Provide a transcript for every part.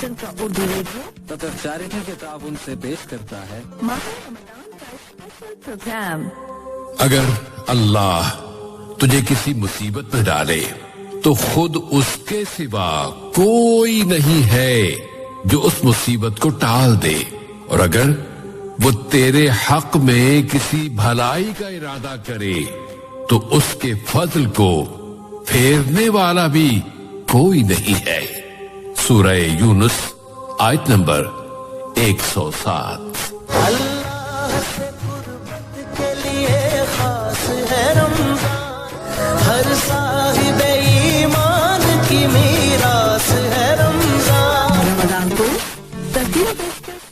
Nation का Urdu radio तथा charity के ताउन से पेश करता है माह रमजान का स्पेशल प्रोग्राम। अगर अल्लाह तुझे किसी मुसीबत में डाले तो खुद उसके सिवा कोई नहीं है जो उस मुसीबत को टाल दे, और अगर वो तेरे हक में किसी भलाई का इरादा करे तो उसके फजल को फेरने वाला भी कोई नहीं है। सूरह यूनुस आयत नंबर 107। अल्लाह से कुर्बत के लिए खास है रमजान, हर साहिबे ईमान की मीरास है रमजान। रमजान को तकदीर पेशकश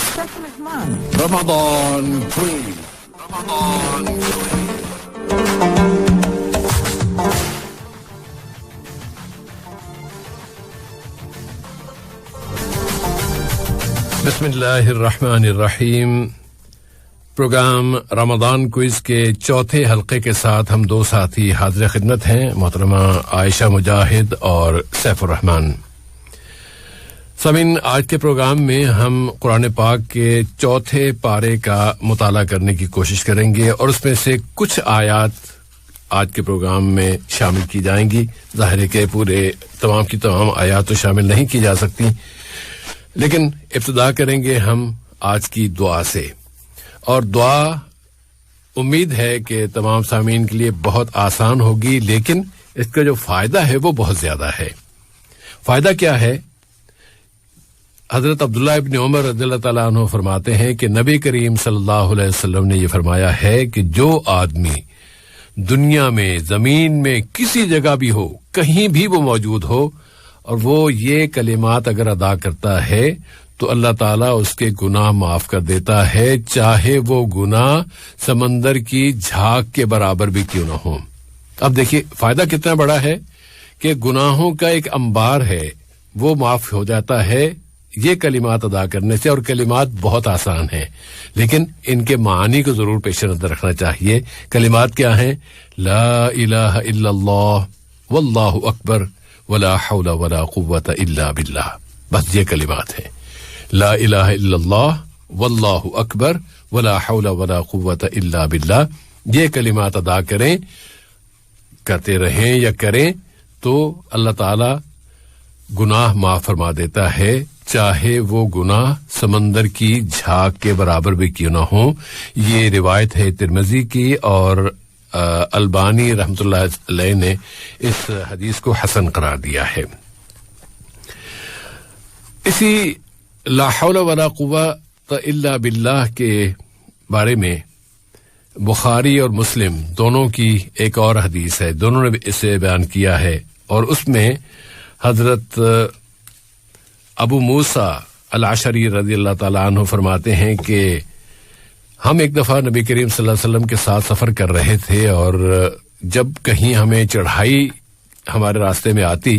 सच मेहमान रमजान क्वीन, रमजान क्वीन। बिस्मिल्लाहिर्रहमानिर्रहीम। प्रोग्राम रमजान क्विज के चौथे हलके के साथ हम दो साथी हाजिर खिदमत हैं, मोहतरमा आयशा मुजाहिद और सैफुर रहमान। सामीन, आज के प्रोग्राम में हम कुरान पाक के चौथे पारे का मुताला करने की कोशिश करेंगे और उसमें से कुछ आयात आज के प्रोग्राम में शामिल की जाएंगी। जाहिर है कि पूरे तमाम की तमाम आयात तो शामिल नहीं की जा सकती, लेकिन इब्तिदा करेंगे हम आज की दुआ से। और दुआ उम्मीद है कि तमाम सामीन के लिए बहुत आसान होगी, लेकिन इसका जो फायदा है वो बहुत ज्यादा है। फायदा क्या है? हजरत अब्दुल्लाह इब्न उमर रज़ियल्लाहु ताला अन्हु फरमाते हैं कि नबी करीम सल्लल्लाहु अलैहि वसल्लम ने ये फरमाया है कि जो आदमी दुनिया में, जमीन में, किसी जगह भी हो, कहीं भी वो मौजूद हो, और वो ये कलिमात अगर अदा करता है तो अल्लाह ताला उसके गुनाह माफ कर देता है, चाहे वो गुनाह समंदर की झाग के बराबर भी क्यों न हो। अब देखिए फायदा कितना बड़ा है कि गुनाहों का एक अंबार है वो माफ हो जाता है ये कलिमात अदा करने से। और कलिमात बहुत आसान है, लेकिन इनके मानी को जरूर पेश नजर रखना चाहिए। कलिमात क्या हैं? ला इलाहा इल्लल्लाह वल्लाहु अकबर वला हौला वला कुव्वता इल्ला बिल्लाह। बस ये कलिमात हैं, ला इलाहा इल्लल्लाह वल्लाहु अकबर वला हौला वला कुव्वता इल्ला बिल्लाह। ये कलिमात अदा करें, करते रहें या करें तो अल्लाह ताला गुनाह माफ फरमा देता है, चाहे वो गुनाह समंदर की झाग के बराबर भी क्यों ना हो। ये रिवायत है तिरमिज़ी की और अल्बानी रहमतुल्लाह अलैह ने इस हदीस को हसन करार दिया है। इसी ला हौला वला कुव्वता इल्ला बिल्लाह के बारे में बुखारी और मुस्लिम दोनों की एक और हदीस है, दोनों ने इसे बयान किया है। और उसमें हजरत अबू मूसा अल-अशरी रज़ियल्लाहु ताला अन्हु फरमाते हैं कि हम एक दफा नबी करीम सल्लल्लाहु अलैहि वसल्लम के साथ सफर कर रहे थे, और जब कहीं हमें चढ़ाई हमारे रास्ते में आती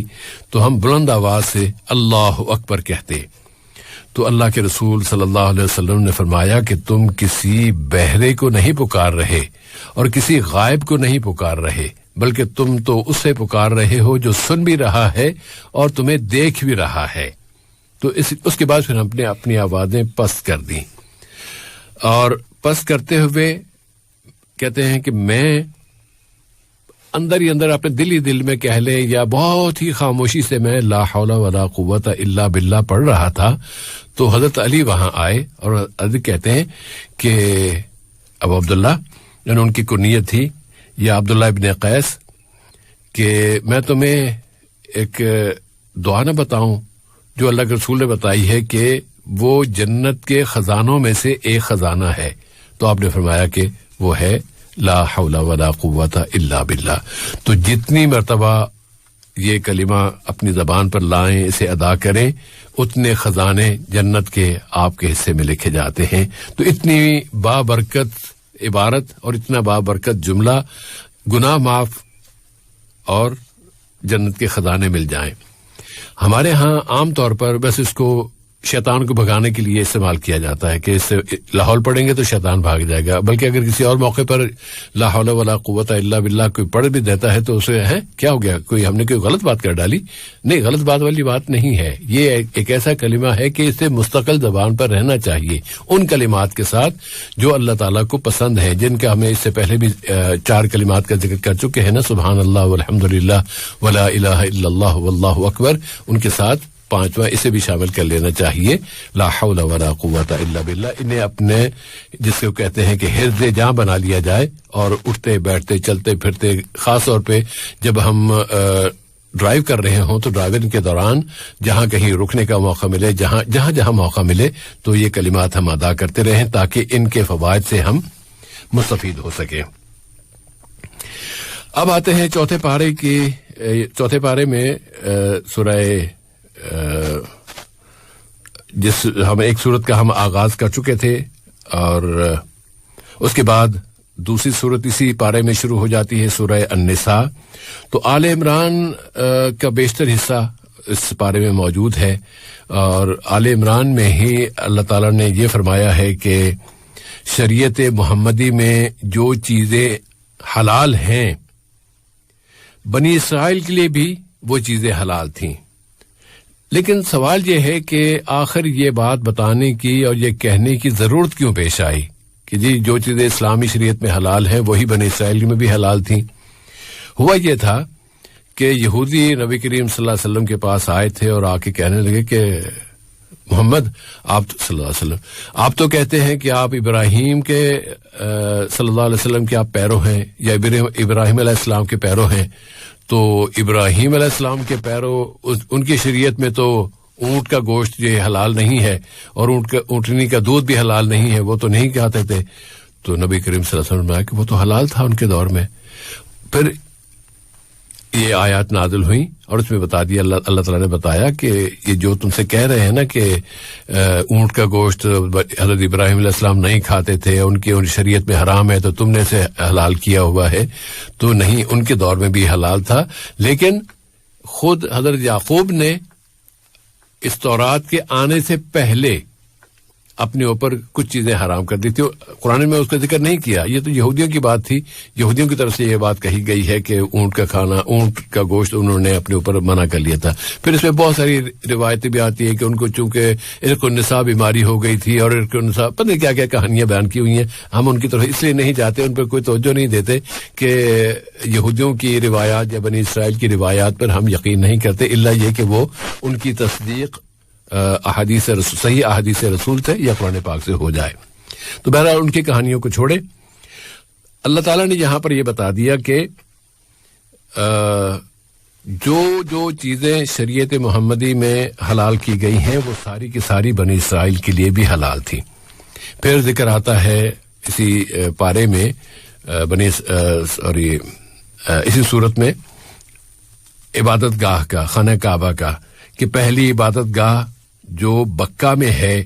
तो हम बुलंद आवाज से अल्लाह अकबर कहते। तो अल्लाह के रसूल सल्लल्लाहु अलैहि वसल्लम ने फरमाया कि तुम किसी बहरे को नहीं पुकार रहे और किसी गायब को नहीं पुकार रहे, बल्कि तुम तो उससे पुकार रहे हो जो सुन भी रहा है और तुम्हें देख भी रहा है। तो उसके बाद फिर हमने अपनी आवाजें पस्त कर दी, और पस्त करते हुए कहते हैं कि मैं अंदर ही अंदर अपने दिल ही दिल में कह ले या बहुत ही खामोशी से मैं ला हौला वला कुव्वता इल्ला बिल्लाह पढ़ रहा था। तो हजरत अली वहां आए और अली कहते हैं कि अब अब्दुल्ला, उनकी कुनियत थी या अब्दुल्ला इब्न कैस, कि मैं तुम्हें एक दुआ न बताऊं जो अल्लाह के रसूल ने बताई है कि वो जन्नत के खजानों में से एक खजाना है। तो आपने फरमाया कि वो है ला हौला वला कुव्वता इल्ला बिल्लाह। तो जितनी मर्तबा ये कलिमा अपनी जबान पर लाएं, इसे अदा करें, उतने खजाने जन्नत के आपके हिस्से में लिखे जाते हैं। तो इतनी बाबरकत इबारत और इतना बाबरकत जुमला, गुनाह माफ और जन्नत के खजाने मिल जाएं। हमारे यहाँ आम तौर पर बस इसको شیطان کو بھگانے کے لیے استعمال کیا جاتا ہے کہ اس سے لاہور پڑھیں گے تو شیطان بھاگ جائے گا، بلکہ اگر کسی اور موقع پر لا حول ولا قوت الا باللہ کوئی پڑھ بھی دیتا ہے تو اسے کیا ہو گیا، کوئی ہم نے کوئی غلط بات کر ڈالی؟ نہیں، غلط بات والی بات نہیں ہے، یہ ایک ایسا کلمہ ہے کہ اسے مستقل زبان پر رہنا چاہیے ان کلمات کے ساتھ جو اللہ تعالیٰ کو پسند ہے، جن کا ہمیں اس سے پہلے بھی 4 کلمات کا ذکر کر چکے ہیں نا، سبحان اللہ والحمد للہ ولا الہ الا اللہ واللہ اکبر، ان کے ساتھ 5واں اسے بھی شامل کر لینا چاہیے، لا حول ولا قوت الا باللہ۔ انہیں اپنے جس کو کہتے ہیں کہ حرز جاں بنا لیا جائے، اور اٹھتے بیٹھتے چلتے پھرتے، خاص طور پہ جب ہم ڈرائیو کر رہے ہوں تو ڈرائیونگ کے دوران جہاں کہیں رکنے کا موقع ملے، جہاں موقع ملے تو یہ کلمات ہم ادا کرتے رہیں تاکہ ان کے فوائد سے ہم مستفید ہو سکیں۔ اب آتے ہیں چوتھے پارے میں سورہ جس ہم ایک سورت کا ہم آغاز کر چکے تھے، اور اس کے بعد دوسری سورت اسی پارے میں شروع ہو جاتی ہے، سورہ النساء۔ تو آل عمران کا بیشتر حصہ اس پارے میں موجود ہے، اور آل عمران میں ہی اللہ تعالیٰ نے یہ فرمایا ہے کہ شریعت محمدی میں جو چیزیں حلال ہیں، بنی اسرائیل کے لیے بھی وہ چیزیں حلال تھیں، لیکن سوال یہ ہے کہ آخر یہ بات بتانے کی اور یہ کہنے کی ضرورت کیوں پیش آئی کہ جی جو چیزیں اسلامی شریعت میں حلال ہیں وہی بنی اسرائیل میں بھی حلال تھیں؟ ہوا یہ تھا کہ یہودی نبی کریم صلی اللہ علیہ وسلم کے پاس آئے تھے اور آ کے کہنے لگے کہ محمد آپ صلی اللہ علیہ وسلم، آپ تو کہتے ہیں کہ آپ ابراہیم کے صلی اللہ علیہ وسلم کے آپ پیرو ہیں، یا ابراہیم علیہ السلام کے پیرو ہیں، تو ابراہیم علیہ السلام کے پیرو ان کی شریعت میں تو اونٹ کا گوشت یہ حلال نہیں ہے، اور اونٹنی کا دودھ بھی حلال نہیں ہے، وہ تو نہیں کہتے تھے۔ تو نبی کریم صلی اللہ علیہ وسلم نے کہا کہ وہ تو حلال تھا ان کے دور میں۔ پھر یہ آیات نازل ہوئیں اور اس میں بتا دیا، اللہ تعالیٰ نے بتایا کہ یہ جو تم سے کہہ رہے ہیں نا کہ اونٹ کا گوشت حضرت ابراہیم علیہ السلام نہیں کھاتے تھے، ان کی شریعت میں حرام ہے، تو تم نے اسے حلال کیا ہوا ہے، تو نہیں، ان کے دور میں بھی حلال تھا، لیکن خود حضرت یعقوب نے اس تورات کے آنے سے پہلے اپنے اوپر کچھ چیزیں حرام کر دی تھی، قرآن میں اس کا ذکر نہیں کیا، یہ تو یہودیوں کی بات تھی، یہودیوں کی طرف سے یہ بات کہی گئی ہے کہ اونٹ کا کھانا، اونٹ کا گوشت انہوں نے اپنے اوپر منع کر لیا تھا۔ پھر اس میں بہت ساری روایتیں بھی آتی ہیں کہ ان کو چونکہ ارق النساء بیماری ہو گئی تھی، اور ارق النساء پتہ نہیں کیا کیا کہانیاں بیان کی ہوئی ہیں، ہم ان کی طرف اس لیے نہیں جاتے، ان پر کوئی توجہ نہیں دیتے کہ یہودیوں کی روایات یا بنی اسرائیل کی روایات پر ہم یقین نہیں کرتے، الا یہ کہ وہ ان کی تصدیق احادیث رسول، صحیح احادیث رسول سے یا قرآن پاک سے ہو جائے۔ تو بہرحال ان کی کہانیوں کو چھوڑے، اللہ تعالیٰ نے یہاں پر یہ بتا دیا کہ جو چیزیں شریعت محمدی میں حلال کی گئی ہیں وہ ساری کی ساری بنی اسرائیل کے لیے بھی حلال تھی۔ پھر ذکر آتا ہے اسی پارے میں اسی صورت میں عبادت گاہ کا، خانہ کعبہ کا، کہ پہلی عبادت گاہ جو بکہ میں ہے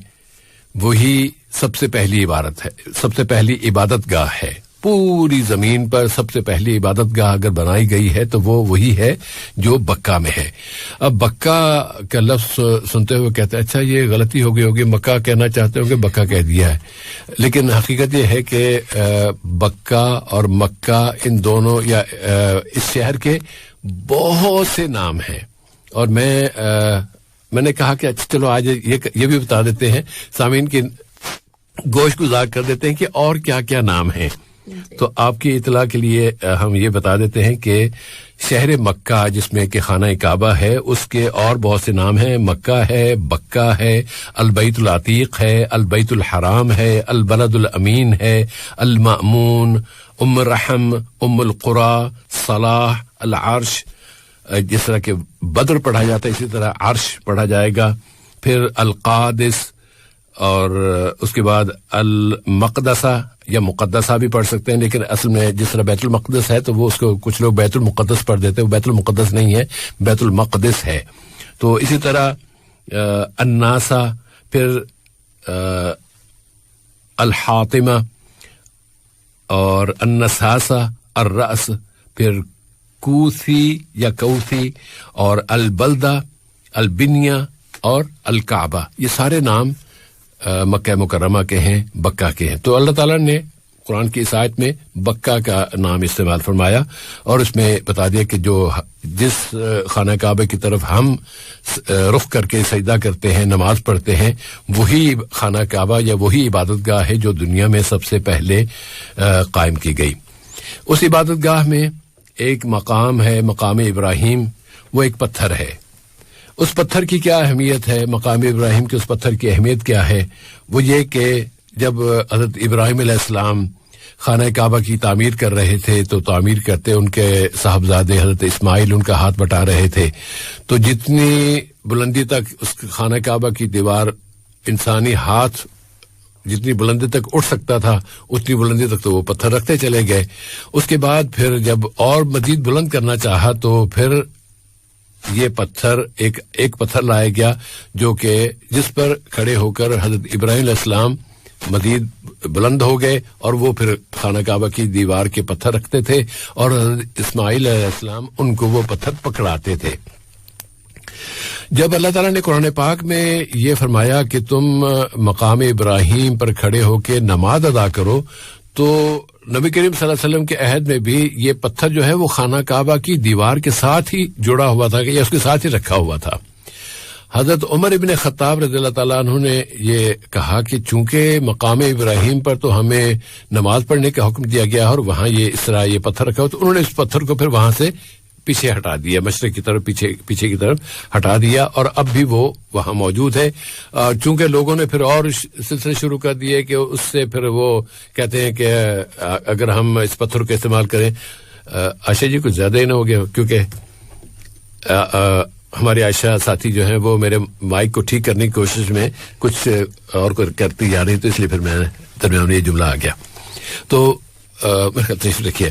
وہی سب سے پہلی عبادت ہے، سب سے پہلی عبادت گاہ ہے پوری زمین پر۔ سب سے پہلی عبادت گاہ اگر بنائی گئی ہے تو وہ وہی ہے جو بکہ میں ہے۔ اب بکہ کا لفظ سنتے ہوئے کہتے ہیں اچھا یہ غلطی ہو گئی ہوگی، مکہ کہنا چاہتے ہو کہ بکہ کہہ دیا ہے، لیکن حقیقت یہ ہے کہ بکہ اور مکہ ان دونوں یا اس شہر کے بہت سے نام ہیں، اور میں نے کہا کہ اچھا چلو آج یہ بھی بتا دیتے ہیں، سامعین کی گوش گزار کر دیتے ہیں کہ اور کیا کیا نام ہیں۔ تو آپ کی اطلاع کے لیے ہم یہ بتا دیتے ہیں کہ شہر مکہ جس میں کہ خانہ کعبہ ہے اس کے اور بہت سے نام ہیں، مکہ ہے، بکہ ہے، البیت العتیق ہے، البیت الحرام ہے، البلد الامین ہے، المأمون، ام الرحم، ام القری، صلاح، العرش، جس طرح کہ بدر پڑھا جاتا ہے اسی طرح عرش پڑھا جائے گا، پھر القادس، اور اس کے بعد المقدسہ یا مقدسہ بھی پڑھ سکتے ہیں، لیکن اصل میں جس طرح بیت المقدس ہے تو وہ اس کو کچھ لوگ بیت المقدس پڑھ دیتے ہیں، وہ بیت المقدس نہیں ہے، بیت المقدس ہے۔ تو اسی طرح الناسا، پھر الحاطمہ اور النساسہ، الرأس، پھر کوثی یا کوثی، اور البلدہ، البنیہ اور الکعبہ، یہ سارے نام مکہ مکرمہ کے ہیں، بکہ کے ہیں. تو اللہ تعالیٰ نے قرآن کی اس آیت میں بکہ کا نام استعمال فرمایا اور اس میں بتا دیا کہ جس خانہ کعبہ کی طرف ہم رخ کر کے سجدہ کرتے ہیں، نماز پڑھتے ہیں، وہی خانہ کعبہ یا وہی عبادت گاہ ہے جو دنیا میں سب سے پہلے قائم کی گئی. اس عبادت گاہ میں ایک مقام ہے، مقام ابراہیم. وہ ایک پتھر ہے. اس پتھر کی کیا اہمیت ہے؟ مقام ابراہیم کے اس پتھر کی اہمیت کیا ہے؟ وہ یہ کہ جب حضرت ابراہیم علیہ السلام خانہ کعبہ کی تعمیر کر رہے تھے تو تعمیر کرتے ان کے صاحبزادے حضرت اسماعیل ان کا ہاتھ بٹا رہے تھے، تو جتنی بلندی تک اس خانہ کعبہ کی دیوار انسانی ہاتھ جتنی بلندی تک اٹھ سکتا تھا اتنی بلندی تک تو وہ پتھر رکھتے چلے گئے. اس کے بعد پھر جب اور مزید بلند کرنا چاہا تو پھر یہ پتھر ایک پتھر لایا گیا جو کہ جس پر کھڑے ہو کر حضرت ابراہیم علیہ السلام مزید بلند ہو گئے اور وہ پھر خانہ کعبہ کی دیوار کے پتھر رکھتے تھے اور حضرت اسماعیل علیہ السلام ان کو وہ پتھر پکڑاتے تھے. جب اللہ تعالیٰ نے قرآن پاک میں یہ فرمایا کہ تم مقام ابراہیم پر کھڑے ہو کے نماز ادا کرو، تو نبی کریم صلی اللہ علیہ وسلم کے عہد میں بھی یہ پتھر جو ہے وہ خانہ کعبہ کی دیوار کے ساتھ ہی جڑا ہوا تھا یا اس کے ساتھ ہی رکھا ہوا تھا. حضرت عمر ابن خطاب رضی اللہ تعالیٰ عنہ نے یہ کہا کہ چونکہ مقام ابراہیم پر تو ہمیں نماز پڑھنے کا حکم دیا گیا اور وہاں یہ اس طرح یہ پتھر رکھا ہو، تو انہوں نے اس پتھر کو پھر وہاں سے پیچھے ہٹا دیا، مشرق کی طرف پیچھے کی طرف ہٹا دیا اور اب بھی وہ وہاں موجود ہے. چونکہ لوگوں نے پھر اور سلسلے شروع کر دیے کہ اس سے پھر وہ کہتے ہیں کہ اگر ہم اس پتھر کا استعمال کریں، عائشہ جی کچھ زیادہ ہی نہ ہو گیا، کیونکہ ہماری عائشہ ساتھی جو ہیں وہ میرے مائک کو ٹھیک کرنے کی کوشش میں کچھ اور کرتی جا رہی، تو اس لیے پھر میں درمیان یہ جملہ آ گیا. تو میرا تشریف رکھیے.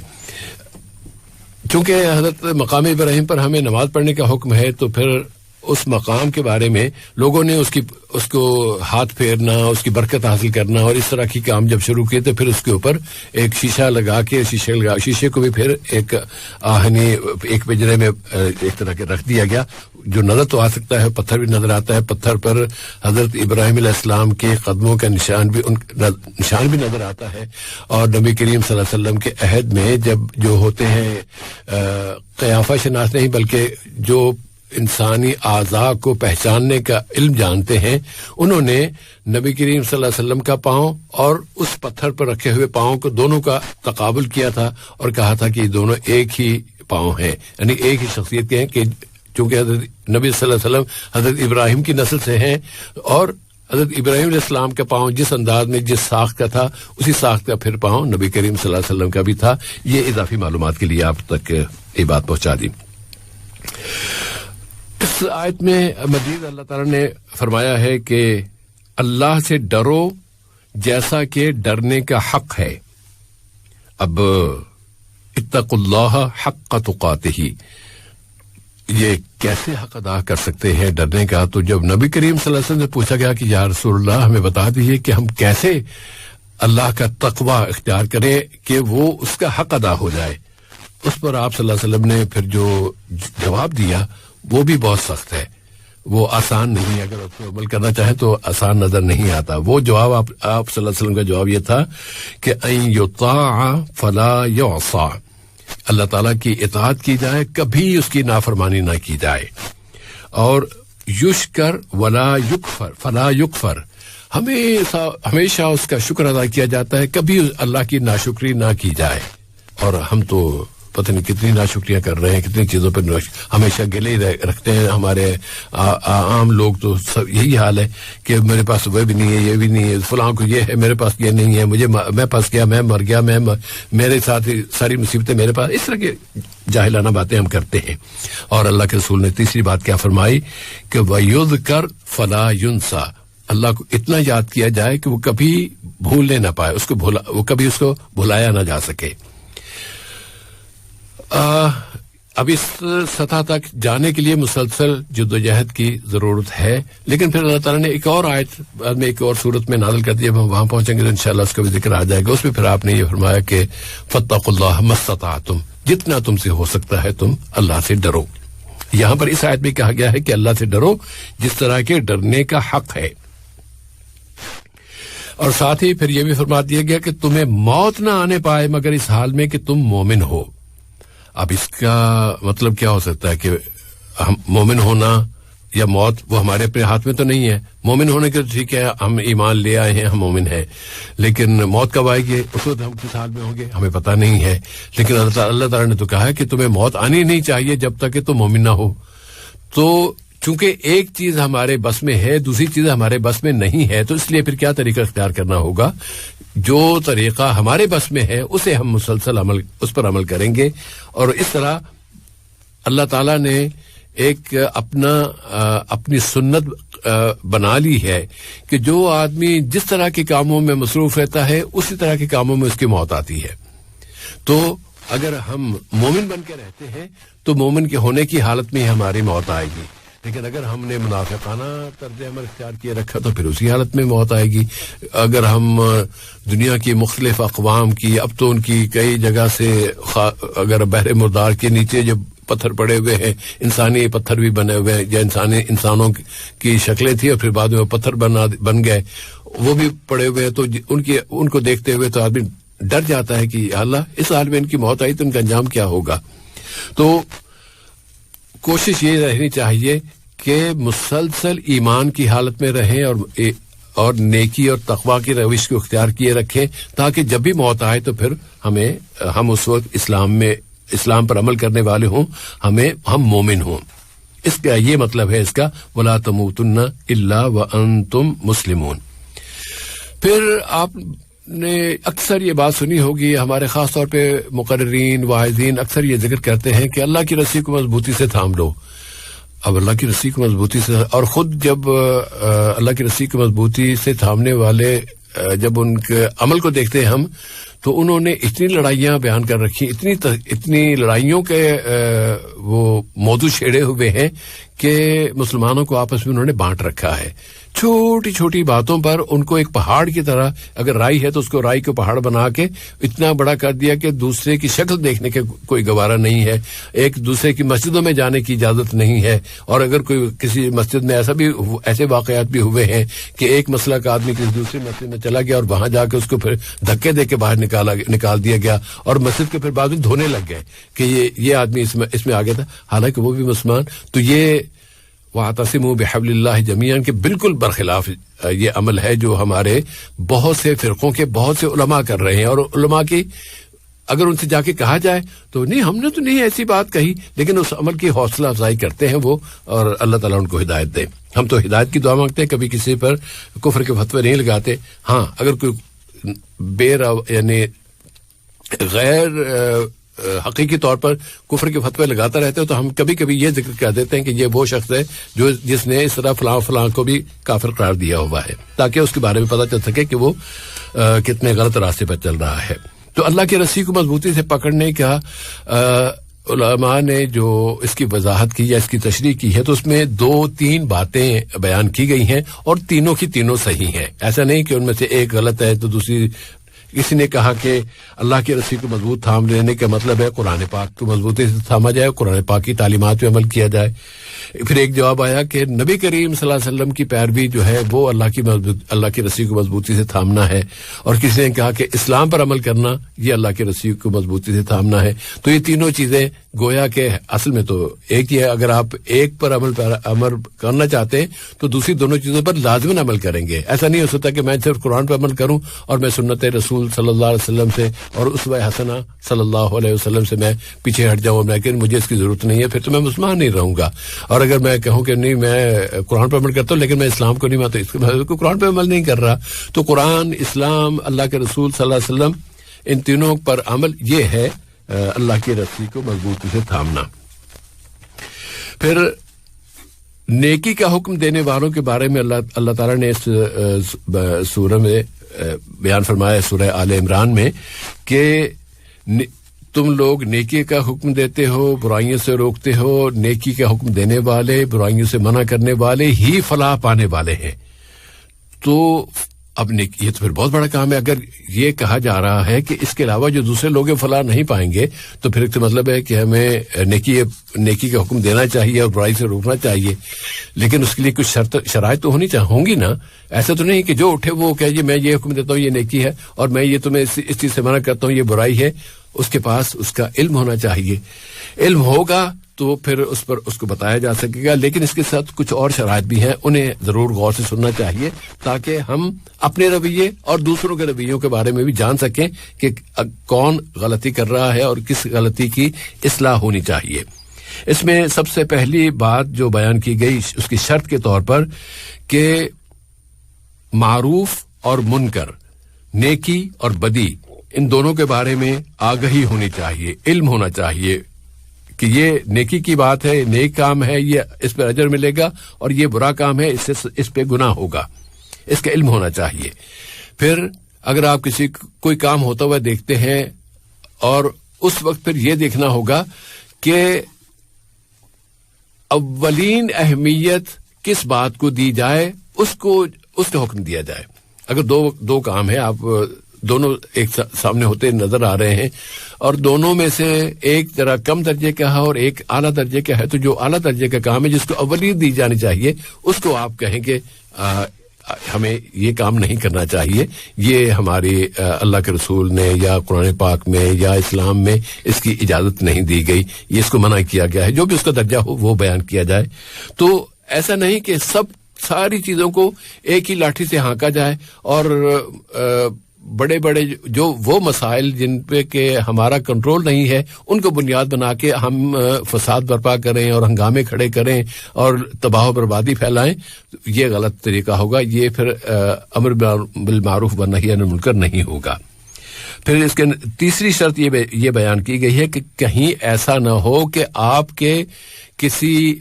چونکہ حضرت مقام ابراہیم پر ہمیں نماز پڑھنے کا حکم ہے تو پھر اس مقام کے بارے میں لوگوں نے اس کو ہاتھ پھیرنا، اس کی برکت حاصل کرنا اور اس طرح کی کام جب شروع کیے تو پھر اس کے اوپر ایک شیشہ لگا کے شیشے کو بھی پھر ایک آہنی ایک پنجرے میں ایک طرح کے رکھ دیا گیا جو نظر تو آ سکتا ہے، پتھر بھی نظر آتا ہے. پتھر پر حضرت ابراہیم علیہ السلام کے قدموں کا نشان بھی نظر آتا ہے. اور نبی کریم صلی اللہ علیہ وسلم کے عہد میں جب جو ہوتے ہیں قیافہ شناس نہیں بلکہ جو انسانی اعضاء کو پہچاننے کا علم جانتے ہیں، انہوں نے نبی کریم صلی اللہ علیہ وسلم کا پاؤں اور اس پتھر پر رکھے ہوئے پاؤں کو دونوں کا تقابل کیا تھا اور کہا تھا کہ یہ دونوں ایک ہی پاؤں ہیں، یعنی ایک ہی شخصیت کے ہیں، کہ چونکہ حضرت نبی صلی اللہ علیہ وسلم حضرت ابراہیم کی نسل سے ہیں اور حضرت ابراہیم علیہ السلام کا پاؤں جس انداز میں جس ساخت کا تھا اسی ساخت کا پھر پاؤں نبی کریم صلی اللہ علیہ وسلم کا بھی تھا. یہ اضافی معلومات کے لیے آپ تک یہ بات پہنچا دی. اس آیت میں مزید اللہ تعالیٰ نے فرمایا ہے کہ اللہ سے ڈرو جیسا کہ ڈرنے کا حق ہے. اب اتقوا اللہ حق تقاتہ، یہ کیسے حق ادا کر سکتے ہیں ڈرنے کا؟ تو جب نبی کریم صلی اللہ علیہ وسلم سے پوچھا گیا کہ یا رسول اللہ ہمیں بتا دیجیے کہ ہم کیسے اللہ کا تقوی اختیار کریں کہ وہ اس کا حق ادا ہو جائے، اس پر آپ صلی اللہ علیہ وسلم نے پھر جو جواب دیا وہ بھی بہت سخت ہے، وہ آسان نہیں ہے. اگر اس کو عمل کرنا چاہیں تو آسان نظر نہیں آتا. وہ جواب آپ صلی اللہ علیہ وسلم کا جواب یہ تھا کہ ان یطاع فلا یعصى، اللہ تعالیٰ کی اطاعت کی جائے، کبھی اس کی نافرمانی نہ کی جائے. اور یشکر ولا یکفر فلا یکفر، ہمیشہ اس کا شکر ادا کیا جاتا ہے، کبھی اللہ کی ناشکری نہ کی جائے. اور ہم تو پتہ نہیں کتنی ناشکریاں کر رہے ہیں، کتنی چیزوں پہ ہمیشہ گلے رکھتے ہیں. ہمارے عام لوگ تو سب یہی حال ہے کہ میرے پاس وہ بھی نہیں ہے، یہ بھی نہیں ہے، فلاں کو یہ ہے، میرے پاس یہ نہیں ہے، میں پھنس گیا، میں مر گیا، میرے ساتھ ساری مصیبتیں میرے پاس. اس طرح کی جاہلانہ باتیں ہم کرتے ہیں. اور اللہ کے رسول نے تیسری بات کیا فرمائی کہ وَيُذْكَرْ فَلَا يُنْسَى، اللہ کو اتنا یاد کیا جائے کہ وہ کبھی بھولنے نہ پائے، وہ کبھی اس کو بھلایا نہ جا سکے. اب اس سطح تک جانے کے لیے مسلسل جدوجہد کی ضرورت ہے. لیکن پھر اللہ تعالیٰ نے ایک اور آیت بعد میں ایک اور صورت میں نازل کر دی. اب ہم وہاں پہنچیں گے تو انشاءاللہ اس کا بھی ذکر آ جائے گا. اس میں پھر آپ نے یہ فرمایا کہ فاتقوا اللہ ما استطعتم، جتنا تم سے ہو سکتا ہے تم اللہ سے ڈرو. یہاں پر اس آیت میں کہا گیا ہے کہ اللہ سے ڈرو جس طرح کے ڈرنے کا حق ہے، اور ساتھ ہی پھر یہ بھی فرما دیا گیا کہ تمہیں موت نہ آنے پائے مگر اس حال میں کہ تم مومن ہو۔ اب اس کا مطلب کیا ہو سکتا ہے کہ ہم مومن ہونا یا موت وہ ہمارے اپنے ہاتھ میں تو نہیں ہے۔ مومن ہونے کے ٹھیک ہے، ہم ایمان لے آئے ہیں، ہم مومن ہیں، لیکن موت کب آئے گی اس وقت ہم کس حال میں ہوں گے ہمیں پتہ نہیں ہے۔ لیکن اللہ تعالیٰ نے تو کہا ہے کہ تمہیں موت آنی نہیں چاہیے جب تک کہ تم مومن نہ ہو۔ تو چونکہ ایک چیز ہمارے بس میں ہے، دوسری چیز ہمارے بس میں نہیں ہے، تو اس لیے پھر کیا طریقہ اختیار کرنا ہوگا؟ جو طریقہ ہمارے بس میں ہے اسے ہم مسلسل اس پر عمل کریں گے، اور اس طرح اللہ تعالیٰ نے ایک اپنی سنت بنا لی ہے کہ جو آدمی جس طرح کے کاموں میں مصروف رہتا ہے اسی طرح کے کاموں میں اس کی موت آتی ہے۔ تو اگر ہم مومن بن کے رہتے ہیں تو مومن کے ہونے کی حالت میں ہی ہماری موت آئے گی، لیکن اگر ہم نے منافقانہ طرز عمل اختیار کیے رکھا تو پھر اسی حالت میں موت آئے گی۔ اگر ہم دنیا کی مختلف اقوام کی، اب تو ان کی کئی جگہ سے اگر بحر مردار کے نیچے جب پتھر پڑے ہوئے ہیں، انسانی پتھر بھی بنے ہوئے ہیں، یا انسانوں کی شکلیں تھی اور پھر بعد میں وہ پتھر بن گئے، وہ بھی پڑے ہوئے ہیں، تو ان کو دیکھتے ہوئے تو آدمی ڈر جاتا ہے کہ اللہ اس حال میں ان کی موت آئی تو ان کا انجام کیا ہوگا۔ تو کوشش یہ رہنی چاہیے کہ مسلسل ایمان کی حالت میں رہیں اور نیکی اور تقوی کی روش کو اختیار کیے رکھیں، تاکہ جب بھی موت آئے تو پھر ہم اس وقت اسلام پر عمل کرنے والے ہوں، ہم مومن ہوں۔ اس کا یہ مطلب ہے اس کا وَلَا تَمُوتُنَّ إِلَّا وَأَنْتُمْ مُسْلِمُونَ۔ پھر آپ نے اکثر یہ بات سنی ہوگی، ہمارے خاص طور پہ مقررین واعظین اکثر یہ ذکر کرتے ہیں کہ اللہ کی رسی کو مضبوطی سے تھام لو۔ اب اللہ کی رسی کو مضبوطی سے، اور خود جب اللہ کی رسی کو مضبوطی سے تھامنے والے جب ان کے عمل کو دیکھتے ہیں ہم، تو انہوں نے اتنی لڑائیاں بیان کر رکھی، اتنی لڑائیوں کے وہ موضوع چھیڑے ہوئے ہیں کہ مسلمانوں کو آپس میں انہوں نے بانٹ رکھا ہے۔ چھوٹی چھوٹی باتوں پر ان کو ایک پہاڑ کی طرح، اگر رائی ہے تو اس کو رائی کو پہاڑ بنا کے اتنا بڑا کر دیا کہ دوسرے کی شکل دیکھنے کے کوئی گوارا نہیں ہے، ایک دوسرے کی مسجدوں میں جانے کی اجازت نہیں ہے، اور اگر کوئی کسی مسجد میں ایسے واقعات بھی ہوئے ہیں کہ ایک مسئلہ کا آدمی کسی دوسری مسجد میں چلا گیا اور وہاں جا کے اس کو پھر دھکے دے کے باہر نکال دیا گیا، اور مسجد کے پھر بعد میں دھونے لگ گئے کہ یہ آدمی اس میں آ گیا تھا، حالانکہ وہ بھی مسلمان۔ تو یہ وَاعْتَصِمُوا بِحَبْلِ اللَّهِ جَمِيعًا کے بالکل برخلاف یہ عمل ہے جو ہمارے بہت سے فرقوں کے بہت سے علماء کر رہے ہیں، اور علماء کی اگر ان سے جا کے کہا جائے تو نہیں، ہم نے تو نہیں ایسی بات کہی، لیکن اس عمل کی حوصلہ افزائی کرتے ہیں وہ، اور اللہ تعالیٰ ان کو ہدایت دے۔ ہم تو ہدایت کی دعا مانگتے ہیں، کبھی کسی پر کفر کے فتوے نہیں لگاتے۔ ہاں اگر کوئی یعنی غیر حقیقی طور پر کفر کے فتوے لگاتا رہتے ہیں تو ہم کبھی کبھی یہ ذکر کر دیتے ہیں کہ یہ وہ شخص ہے جس نے اس طرح فلاں فلاں کو بھی کافر قرار دیا ہوا ہے، تاکہ اس کے بارے میں پتہ چل سکے کہ وہ کتنے غلط راستے پر چل رہا ہے۔ تو اللہ کی رسی کو مضبوطی سے پکڑنے کا علماء نے جو اس کی وضاحت کی یا اس کی تشریح کی ہے، تو اس میں 2-3 باتیں بیان کی گئی ہیں، اور تینوں کی تینوں صحیح ہیں۔ ایسا نہیں کہ ان میں سے ایک غلط ہے تو دوسری۔ کسی نے کہا کہ اللہ کی رسی کو مضبوط تھام لینے کا مطلب ہے قرآن پاک کو مضبوطی سے تھاما جائے، قرآن پاک کی تعلیمات پہ عمل کیا جائے۔ پھر ایک جواب آیا کہ نبی کریم صلی اللہ علیہ وسلم کی پیروی جو ہے وہ اللہ کی رسی کو مضبوطی سے تھامنا ہے، اور کسی نے کہا کہ اسلام پر عمل کرنا یہ اللہ کی رسی کو مضبوطی سے تھامنا ہے۔ تو یہ تینوں چیزیں گویا کہ اصل میں تو ایک ہی ہے۔ اگر آپ ایک پر عمل کرنا چاہتے ہیں تو دوسری دونوں چیزوں پر لازماً عمل کریں گے۔ ایسا نہیں ہو سکتا کہ میں صرف قرآن پر عمل کروں اور میں سنت رسول صلی اللہ علیہ وسلم سے اور اسوہ حسنہ صلی اللہ علیہ وسلم سے میں پیچھے ہٹ جاؤں، لیکن مجھے اس کی ضرورت نہیں ہے، پھر تو میں مسلمان نہیں رہوں گا۔ اور اگر میں کہوں کہ نہیں میں قرآن پر عمل کرتا ہوں لیکن میں اسلام کو نہیں مانتا، اس کے مطلب قرآن پر عمل نہیں کر رہا۔ تو قرآن، اسلام، اللہ کے رسول صلی اللہ علیہ وسلم، ان تینوں پر عمل یہ ہے اللہ کی رسی کو مضبوطی سے تھامنا۔ پھر نیکی کا حکم دینے والوں کے بارے میں اللہ تعالیٰ نے اس سورہ میں بیان فرمایا، سورہ آل عمران میں، کہ تم لوگ نیکی کا حکم دیتے ہو، برائیوں سے روکتے ہو، نیکی کا حکم دینے والے، برائیوں سے منع کرنے والے ہی فلاح پانے والے ہیں۔ تو اب یہ تو پھر بہت بڑا کام ہے. اگر یہ کہا جا رہا ہے کہ اس کے علاوہ جو دوسرے لوگ فلاح نہیں پائیں گے تو پھر تو مطلب ہے کہ ہمیں نیکی کا حکم دینا چاہیے اور برائی سے روکنا چاہیے, لیکن اس کے لیے کچھ شرائط تو ہوں گی نا. ایسا تو نہیں کہ جو اٹھے وہ کہ جی میں یہ حکم دیتا ہوں یہ نیکی ہے اور میں یہ تمہیں اس چیز سے منع کرتا ہوں یہ برائی ہے. اس کے پاس اس کا علم ہونا چاہیے. علم ہوگا تو پھر اس پر اس کو بتایا جا سکے گا, لیکن اس کے ساتھ کچھ اور شرائط بھی ہیں, انہیں ضرور غور سے سننا چاہیے تاکہ ہم اپنے رویے اور دوسروں کے رویوں کے بارے میں بھی جان سکیں کہ کون غلطی کر رہا ہے اور کس غلطی کی اصلاح ہونی چاہیے. اس میں سب سے پہلی بات جو بیان کی گئی اس کی شرط کے طور پر کہ معروف اور منکر, نیکی اور بدی, ان دونوں کے بارے میں آگہی ہونی چاہیے, علم ہونا چاہیے کہ یہ نیکی کی بات ہے, نیک کام ہے, یہ اس پہ اجر ملے گا, اور یہ برا کام ہے اس پہ گناہ ہوگا. اس کا علم ہونا چاہیے. پھر اگر آپ کوئی کام ہوتا ہوا دیکھتے ہیں اور اس وقت پھر یہ دیکھنا ہوگا کہ اولین اہمیت کس بات کو دی جائے, اس کا حکم دیا جائے. اگر دو کام ہیں, آپ دونوں ایک سامنے ہوتے نظر آ رہے ہیں اور دونوں میں سے ایک ذرا کم درجے کا ہے اور ایک اعلیٰ درجے کا ہے, تو جو اعلیٰ درجے کا کام ہے جس کو اولین دی جانی چاہیے اس کو آپ کہیں گے ہمیں یہ کام نہیں کرنا چاہیے, یہ ہماری اللہ کے رسول نے یا قرآن پاک میں یا اسلام میں اس کی اجازت نہیں دی گئی, یہ اس کو منع کیا گیا ہے. جو بھی اس کا درجہ ہو وہ بیان کیا جائے. تو ایسا نہیں کہ ساری چیزوں کو ایک ہی لاٹھی سے ہانکا جائے اور بڑے بڑے جو وہ مسائل جن پہ کہ ہمارا کنٹرول نہیں ہے ان کو بنیاد بنا کے ہم فساد برپا کریں اور ہنگامے کھڑے کریں اور تباہ و بربادی پھیلائیں, یہ غلط طریقہ ہوگا. یہ پھر امر بالمعروف والنہی عن المنکر نہیں ہوگا. پھر اس کے تیسری شرط یہ بیان کی گئی ہے کہ کہیں ایسا نہ ہو کہ آپ کے کسی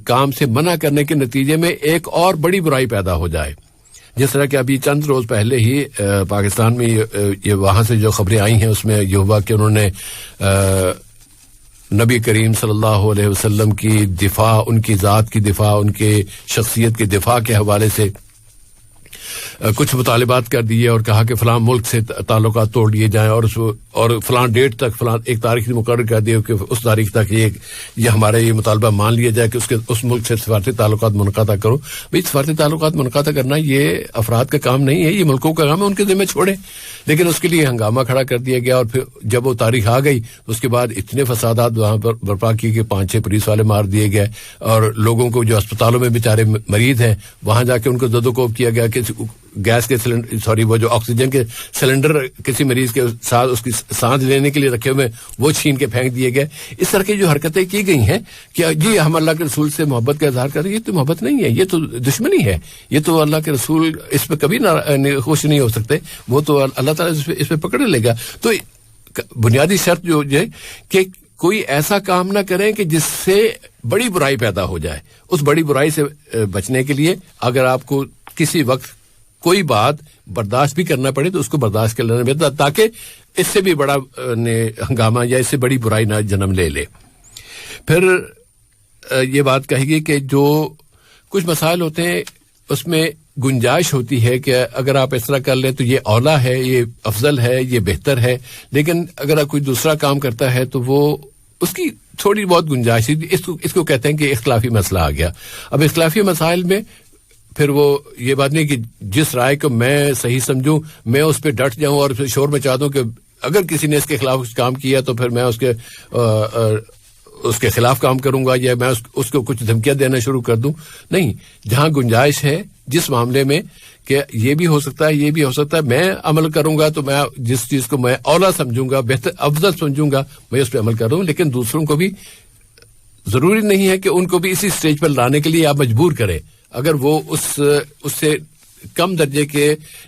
کام سے منع کرنے کے نتیجے میں ایک اور بڑی برائی پیدا ہو جائے. جس طرح کہ ابھی چند روز پہلے ہی پاکستان میں یہ وہاں سے جو خبریں آئی ہیں اس میں یہ ہوا کہ انہوں نے نبی کریم صلی اللہ علیہ وسلم کی دفاع, ان کی ذات کی دفاع, ان کے شخصیت کے دفاع کے حوالے سے کچھ مطالبات کر دیے اور کہا کہ فلاں ملک سے تعلقات توڑ دیے جائیں اور فلاں ڈیٹ تک فلاں ایک تاریخ مقرر کر دی کہ اس تاریخ تک یہ ہمارا یہ مطالبہ مان لیا جائے کہ اس ملک سے سفارتی تعلقات منقطع کرو. بھئی سفارتی تعلقات منقطع کرنا یہ افراد کا کام نہیں ہے, یہ ملکوں کا کام ہے, ان کے ذمہ چھوڑیں. لیکن اس کے لیے ہنگامہ کھڑا کر دیا گیا اور پھر جب وہ تاریخ آ گئی اس کے بعد اتنے فسادات وہاں پر برپا کیے کہ 5-6 پولیس والے مار دیے گئے اور لوگوں کو جو اسپتالوں میں بیچارے مریض ہیں وہاں جا کے ان کو زدوکوب کیا گیا کہ گیس کے سلنڈر وہ جو آکسیجن کے سلنڈر کسی مریض کے ساتھ اس کی سانس لینے کے لیے رکھے ہوئے وہ چھین کے پھینک دیے گئے. اس طرح کی جو حرکتیں کی گئی ہیں کہ جی ہم اللہ کے رسول سے محبت کا اظہار کر رہے ہیں, یہ تو محبت نہیں ہے, یہ تو دشمنی ہے. یہ تو اللہ کے رسول اس پہ کبھی خوش نہیں ہو سکتے, وہ تو اللہ تعالیٰ اس پہ پکڑ لے گا. تو بنیادی شرط جو ہے کہ کوئی ایسا کام نہ کریں کہ جس سے بڑی برائی پیدا ہو جائے. اس بڑی برائی سے بچنے کے لیے اگر آپ کو کسی وقت کوئی بات برداشت بھی کرنا پڑے تو اس کو برداشت کر لینا بہتر, تاکہ اس سے بھی بڑا ہنگامہ یا اس سے بڑی برائی نہ جنم لے لے. پھر یہ بات کہے گی کہ جو کچھ مسائل ہوتے ہیں اس میں گنجائش ہوتی ہے کہ اگر آپ اس طرح کر لیں تو یہ اولا ہے, یہ افضل ہے, یہ بہتر ہے. لیکن اگر کوئی دوسرا کام کرتا ہے تو وہ اس کی تھوڑی بہت گنجائش, اس کو کہتے ہیں کہ اختلافی مسئلہ آ گیا. اب اختلافی مسائل میں پھر وہ یہ بات نہیں کہ جس رائے کو میں صحیح سمجھوں میں اس پہ ڈٹ جاؤں اور پھر شور مچا دوں کہ اگر کسی نے اس کے خلاف کچھ کام کیا تو پھر میں اس کے خلاف کام کروں گا یا میں اس کو کچھ دھمکیاں دینا شروع کر دوں. نہیں, جہاں گنجائش ہے جس معاملے میں کہ یہ بھی ہو سکتا ہے یہ بھی ہو سکتا ہے, میں عمل کروں گا تو میں جس چیز کو میں اولا سمجھوں گا, بہتر افضل سمجھوں گا, میں اس پہ عمل کروں. لیکن دوسروں کو بھی ضروری نہیں ہے کہ ان کو بھی اسی سٹیج پر لانے کے لیے آپ مجبور کریں. اگر وہ اس سے کم درجے کے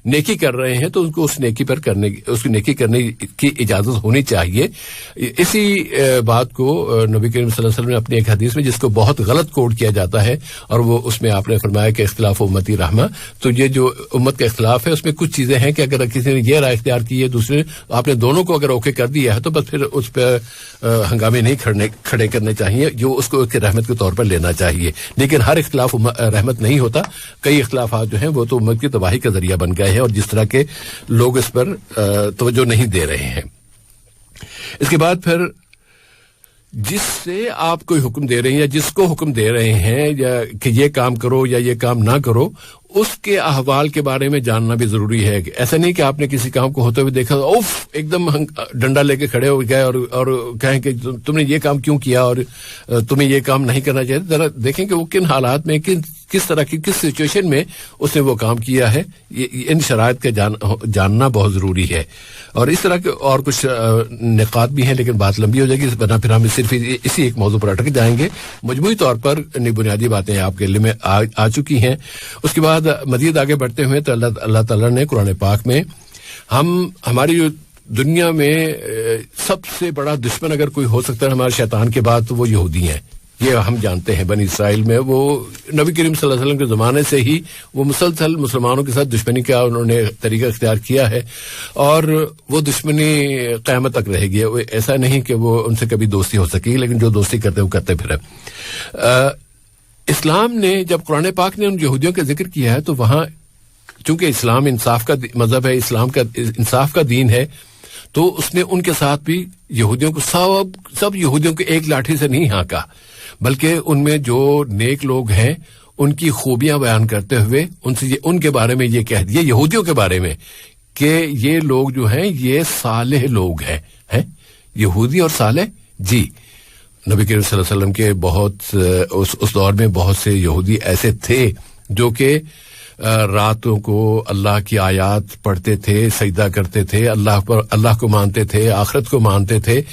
نیکی کر رہے ہیں تو ان کو اس نیکی کرنے کی اجازت ہونی چاہیے. اسی بات کو نبی کریم صلی اللہ علیہ وسلم نے اپنی ایک حدیث میں جس کو بہت غلط کوٹ کیا جاتا ہے اور وہ اس میں آپ نے فرمایا کہ اختلاف امتی رحمہ. تو یہ جو امت کا اختلاف ہے اس میں کچھ چیزیں ہیں کہ اگر کسی نے یہ رائے اختیار کی ہے دوسرے نے, آپ نے دونوں کو اگر اوکے کر دیا ہے تو بس پھر اس پہ ہنگامے نہیں کھڑے کرنے چاہیے, جو اس کو رحمت کے طور پر لینا چاہیے. لیکن ہر اختلاف رحمت نہیں ہوتا. کئی اختلافات جو ہیں وہ تو उम्मत की तबाही का जरिया बन गए हैं और जिस तरह के लोग इस पर तवज्जो नहीं दे रहे हैं। इसके बाद फिर जिससे आप कोई हुक्म दे रहे हैं या जिसको हुक्म दे रहे हैं या कि ये काम करो या ये काम ना करो, उसके अहवाल के बारे में जानना भी जरूरी है। ऐसा नहीं कि आपने किसी काम को होते हुए देखा, उफ एकदम डंडा लेके खड़े हो गए और कहें कि तुमने ये काम क्यों किया और तुम्हें ये काम नहीं करना चाहिए। जरा देखें कि वो किन हालात में, किस तरह की, किस सिचुएशन में उसने वो काम किया है। इन शराइत के जानना बहुत जरूरी है। और इस तरह के और कुछ निकात भी हैं, लेकिन बात लंबी हो जाएगी, इस बना फिर हम सिर्फ इसी एक मौजू पर अटक जाएंगे। मजमूई तौर पर बुनियादी बातें आपके लिए में आ चुकी हैं। उसके बाद मजीद आगे बढ़ते हुए तो अल्लाह ताला ने कुरान पाक में हमारी जो दुनिया में सबसे बड़ा दुश्मन अगर कोई हो सकता है हमारे शैतान के बाद, तो वो यहूदी हैं। ये हम जानते हैं। बनी इसराइल में वो नबी करीम सल्लल्लाहु अलैहि वसल्लम के ज़माने से ही वो मुसलसल मुसलमानों के साथ दुश्मनी का उन्होंने तरीका इख्तियार किया है और वो दुश्मनी क़यामत तक रहेगी। वो ऐसा नहीं कि वो उनसे कभी दोस्ती हो सकेगी, लेकिन जो दोस्ती करते वो करते फिर। इस्लाम ने जब कुरान पाक ने उन यहूदियों का जिक्र किया है तो वहां चूंकि इस्लाम इंसाफ का मजहब है, इस्लाम का इंसाफ का दीन है, तो उसने उनके साथ भी यहूदियों को सब यहूदियों को एक लाठी से नहीं हाँका, बल्कि उनमें जो नेक लोग हैं उनकी खूबियां बयान करते हुए उनसे उनके बारे में ये कह दिया, यहूदियों के बारे में, कि ये लोग जो हैं ये सालेह लोग हैं यहूदी और सालेह। जी, नबी करीम सल्लल्लाहु अलैहि वसल्लम के बहुत उस दौर में बहुत से यहूदी ऐसे थे जो कि रातों को अल्लाह की आयात पढ़ते थे, सजदा करते थे, अल्लाह को मानते थे, आखिरत को मानते थे,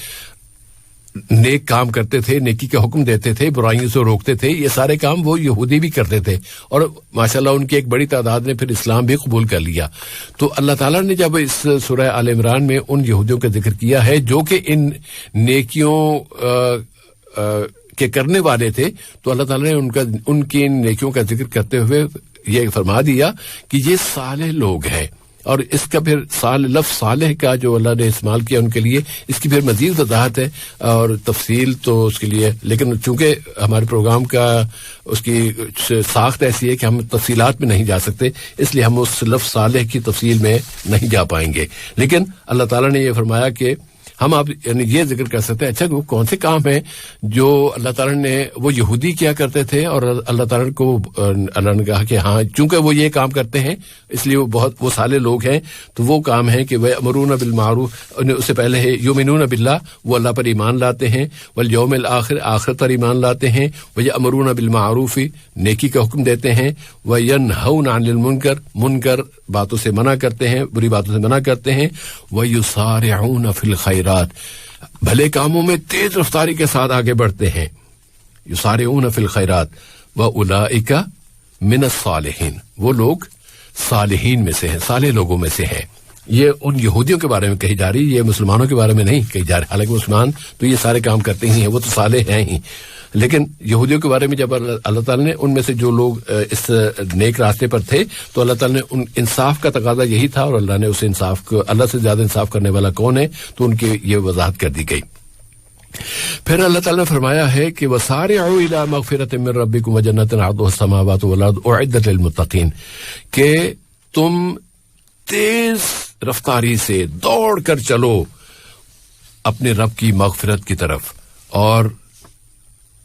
नेक काम करते थे, नेकी का हुक्म देते थे, बुराइयों से रोकते थे। ये सारे काम वो यहूदी भी करते थे और माशाल्लाह उनकी एक बड़ी तादाद ने फिर इस्लाम भी कबूल कर लिया। तो अल्लाह ताला ने जब इस सूरह आल इमरान में उन यहूदियों का जिक्र किया है जो कि इन नेकियों के करने वाले थे, तो अल्लाह ताला ने उनकी नेकियों का जिक्र करते हुए ये फरमा दिया कि ये सालेह लोग हैं। और इसका फिर लफ्ज़ सालेह का जो अल्लाह ने इस्तेमाल किया उनके लिए, इसकी फिर मजीद वजाहत है और तफसील तो उसके लिए, लेकिन चूंकि हमारे प्रोग्राम का उसकी साख्त ऐसी है कि हम तफसीलात में नहीं जा सकते, इसलिए हम उस लफ्ज़ सालेह की तफसील में नहीं जा पाएंगे। लेकिन अल्लाह ताला ने यह फरमाया कि हम आप यानी ये जिक्र कर सकते हैं, अच्छा वो कौन से काम हैं जो अल्लाह ताला ने, वो यहूदी किया करते थे और अल्लाह ताला को अल्लाह ने कहा कि हाँ चूंकि वो ये काम करते हैं इसलिए वो साले लोग हैं। तो वो काम है कि वह अमरूना बिल मारूफ, उससे पहले है युमिनून बिल्लाह, वो अल्लाह पर ईमान लाते हैं, वल यौमिल आखिर, आखिरत पर ईमान लाते हैं, वह अमरूना बिल मारूफ, नेकी का हुक्म देते हैं, वह यनहौना अनिल मुनकर, मुनकर बातों से मना करते हैं, बुरी बातों से मना करते हैं, वह युसारिऊना फिल खैरात, भले कामों में तेज रफ्तारी के साथ आगे बढ़ते हैं। युसारिऊना फिल खैरात व उलाइका मिनस सालिहीन, वो लोग सालिहीन में से हैं, साले लोगों में से हैं। ये उन यहूदियों के बारे में कही जा रही, ये मुसलमानों के बारे में नहीं कही जा रही। हालांकि मुसलमान तो ये सारे काम करते ही हैं, वो तो साले हैं ही, लेकिन यहूदियों के बारे में जब अल्लाह ताला ने उनमें से जो लोग इस नेक रास्ते पर थे, तो अल्लाह ताला ने उन इंसाफ का तकाजा यही था और अल्लाह ने उस इंसाफ को, अल्लाह से ज्यादा इंसाफ करने वाला कौन है, तो उनकी ये वजाहत कर दी गई। फिर अल्लाह ताला ने फरमाया है कि वसारिउ इला मगफिरतिन मिन रब्बिकुम व जन्नतिन अर्दुहा अस्समावातु वल अर्दु उइद्दत लिल मुत्तकीन, कि तुम तेज रफ्तारी से दौड़ कर चलो अपने रब की मगफिरत की तरफ और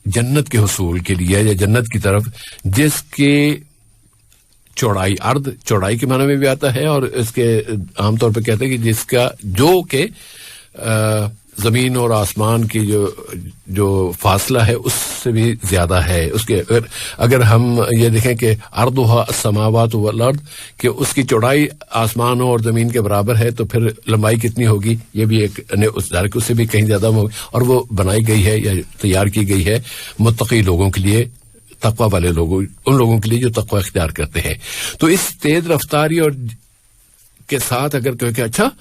जन्नत के हुसूल के लिए, या जन्नत की तरफ जिसके चौड़ाई, अर्ध चौड़ाई के माने में भी आता है और इसके आमतौर पर कहते हैं कि जिसका जो के जमीन और आसमान की जो फासला है उससे भी ज्यादा है। उसके अगर हम ये देखें कि अर्दुहा अस्समावातु वल अर्द, कि उसकी चौड़ाई आसमानों और जमीन के बराबर है, तो फिर लंबाई कितनी होगी, ये भी एक उससे भी कहीं ज्यादा होगी। और वो बनाई गई है या तैयार की गई है मुत्तकी लोगों के लिए, तकवा वाले लोगों, उन लोगों के लिए जो तकवा इख्तियार करते हैं। तो इस तेज रफ्तारी और के साथ अगर कहे कि अच्छा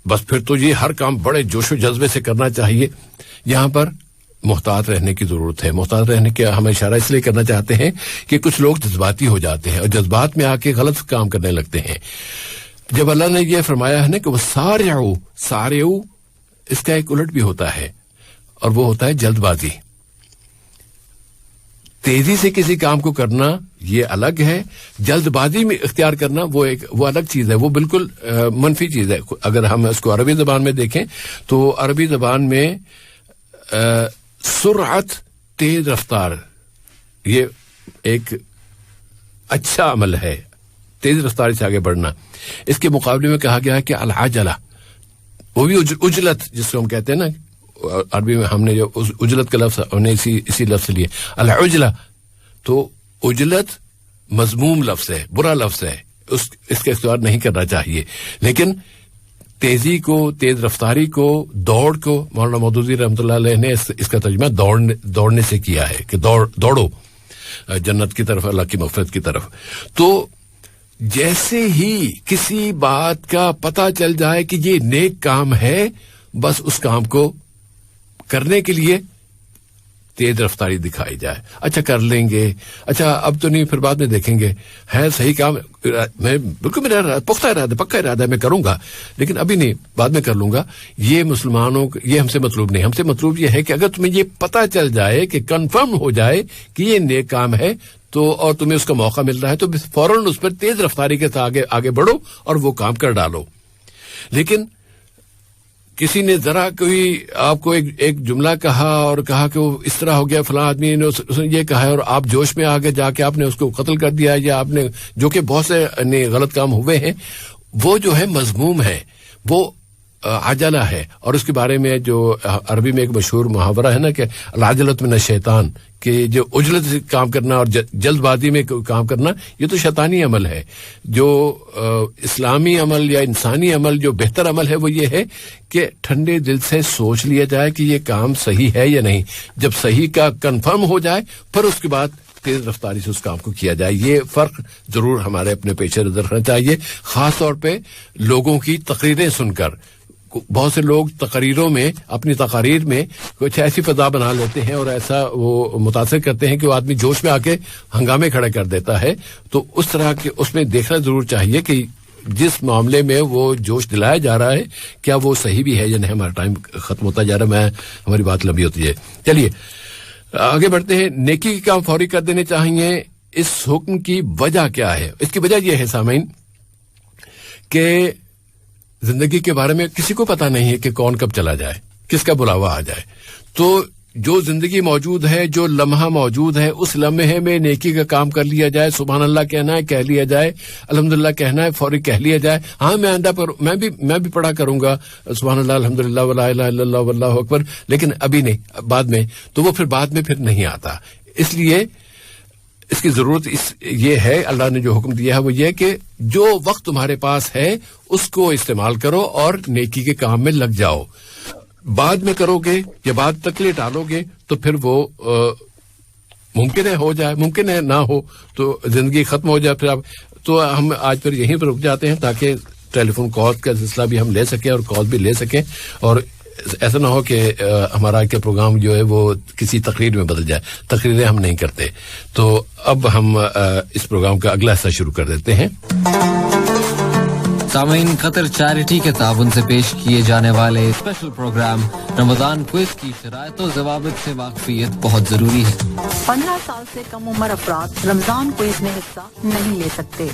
बस फिर तो ये हर काम बड़े जोशो जज्बे से करना चाहिए, यहां पर मुहतात रहने की जरूरत है। मुहतात रहने के हम इशारा इसलिए करना चाहते हैं कि कुछ लोग जज्बाती हो जाते हैं और जज्बात में आके गलत काम करने लगते हैं। जब अल्लाह ने यह फरमाया है ना कि वो सारेऊ, इसका एक उलट भी होता है और वो होता है जल्दबाजी, तेजी से किसी काम को करना ये अलग है, जल्दबाजी में इख्तियार करना वो अलग चीज है, वो बिल्कुल मनफी चीज है. अगर हम इसको अरबी जबान में देखें तो अरबी जबान में सुरअत, तेज रफ्तार, ये एक अच्छा अमल है, तेज रफ्तार से आगे बढ़ना. इसके मुकाबले में कहा गया है कि अल-आजला, वो भी उजलत जिसको हम कहते हैं ना, अरबी में हमने जो उजलत का लफ्ज हमने इसी लफ्ज से लिए अल-उजला, तो उजलत मजमूम लफ्ज है, बुरा लफ्ज है, इसका इस्तेमाल नहीं करना चाहिए. लेकिन तेजी को, तेज रफ्तारी को, दौड़ को मौलाना मौदूदी रहमतुल्लाह अलैह ने इसका तर्जुमा दौड़ने से किया है कि दौड़ो जन्नत की तरफ, अल्लाह की मग़फ़िरत की तरफ. तो जैसे ही किसी बात का पता चल जाए कि ये नेक काम है, बस उस काम को करने के लिए तेज रफ्तारी दिखाई जाए. अच्छा कर लेंगे, अच्छा अब तो नहीं, फिर बाद में देखेंगे, है सही काम, मैं बिल्कुल मेरा पुख्ता इरादा, पक्का इरादा है, मैं करूंगा, लेकिन अभी नहीं, बाद में कर लूंगा. ये मुसलमानों, ये हमसे मतलूब नहीं. हमसे मतलूब ये है कि अगर तुम्हें ये पता चल जाए कि कंफर्म हो जाए कि ये नेक काम है, तो और तुम्हें उसका मौका मिल रहा है, तो फौरन उस पर तेज रफ्तारी के साथ आगे बढ़ो और वो काम कर डालो. लेकिन किसी ने जरा कोई आपको एक जुमला कहा और कहा कि वो इस तरह हो गया, फलां आदमी ने उसने ये कहा है, और आप जोश में आगे जाके आपने उसको कत्ल कर दिया, या आपने, जो कि बहुत से गलत काम हुए हैं, वो जो है मजमूम है, वो आजला है. और उसके बारे में जो अरबी में एक मशहूर मुहावरा है ना कि अल-आजलत मिन अश-शैतान, कि जो उजलत से काम करना और जल्दबाजी में काम करना, ये तो शैतानी अमल है. जो इस्लामी अमल या इंसानी अमल, जो बेहतर अमल है, वो ये है कि ठंडे दिल से सोच लिया जाए कि ये काम सही है या नहीं. जब सही का कंफर्म हो जाए, फिर उसके बाद तेज रफ्तारी से उस काम को किया जाए. ये फर्क जरूर हमारे अपने पेश नजर रखना चाहिए, खास तौर पे लोगों की तकरीरें सुनकर. बहुत से लोग तकरीरों में, अपनी तकारीर में कुछ ऐसी फजा बना लेते हैं और ऐसा वो मुतासिर करते हैं कि वो आदमी जोश में आके हंगामे खड़े कर देता है. तो उस तरह के उसमें देखना जरूर चाहिए कि जिस मामले में वो जोश दिलाया जा रहा है, क्या वो सही भी है या नहीं. हमारा टाइम खत्म होता जा रहा है, हमारी बात लंबी होती है. चलिए आगे बढ़ते हैं. नेकी के काम फौरी कर देने चाहिए, इस हुक्म की वजह क्या है? इसकी वजह यह है सामीन कि जिंदगी के बारे में किसी को पता नहीं है कि कौन कब चला जाए, किसका बुलावा आ जाए. तो जो जिंदगी मौजूद है, जो लम्हा मौजूद है, उस लम्हे में नेकी का काम कर लिया जाए. सुभान अल्लाह कहना है, कह लिया जाए. अल्हम्दुलिल्लाह कहना है, फौरी कह लिया जाए. हाँ, मैं आइंदा पर मैं भी पढ़ा करूंगा सुभान अल्लाह, अल्हम्दुलिल्लाह, वला इलाहा इल्लल्लाह, वल्लाहु अकबर, लेकिन अभी नहीं, बाद में. तो वो फिर बाद में फिर नहीं आता. इसलिए इसकी जरूरत ये है, अल्लाह ने जो हुक्म दिया है वो ये कि जो वक्त तुम्हारे पास है उसको इस्तेमाल करो और नेकी के काम में लग जाओ. बाद में करोगे या बाद तक ले टालोगे तो फिर वो मुमकिन है हो जाए, मुमकिन है ना हो, तो जिंदगी खत्म हो जाए. फिर आप, तो हम आज फिर यहीं पर रुक जाते हैं ताकि टेलीफोन कॉल का सिलसिला भी हम ले सकें और कॉल भी ले सकें, और ऐसा ना हो कि हमारा के प्रोग्राम जो है वो किसी तकरीर में बदल जाए. तकरीरें हम नहीं करते. तो अब हम इस प्रोग्राम का अगला हिस्सा शुरू कर देते हैं. सामीन, कतर चैरिटी के ताउन से पेश किए जाने वाले स्पेशल प्रोग्राम रमजान क्विज की शराइत और ज़वाबित से वाकफियत बहुत जरूरी है. 15 साल से कम उम्र अफराद रमजान क्विज में हिस्सा नहीं ले सकते.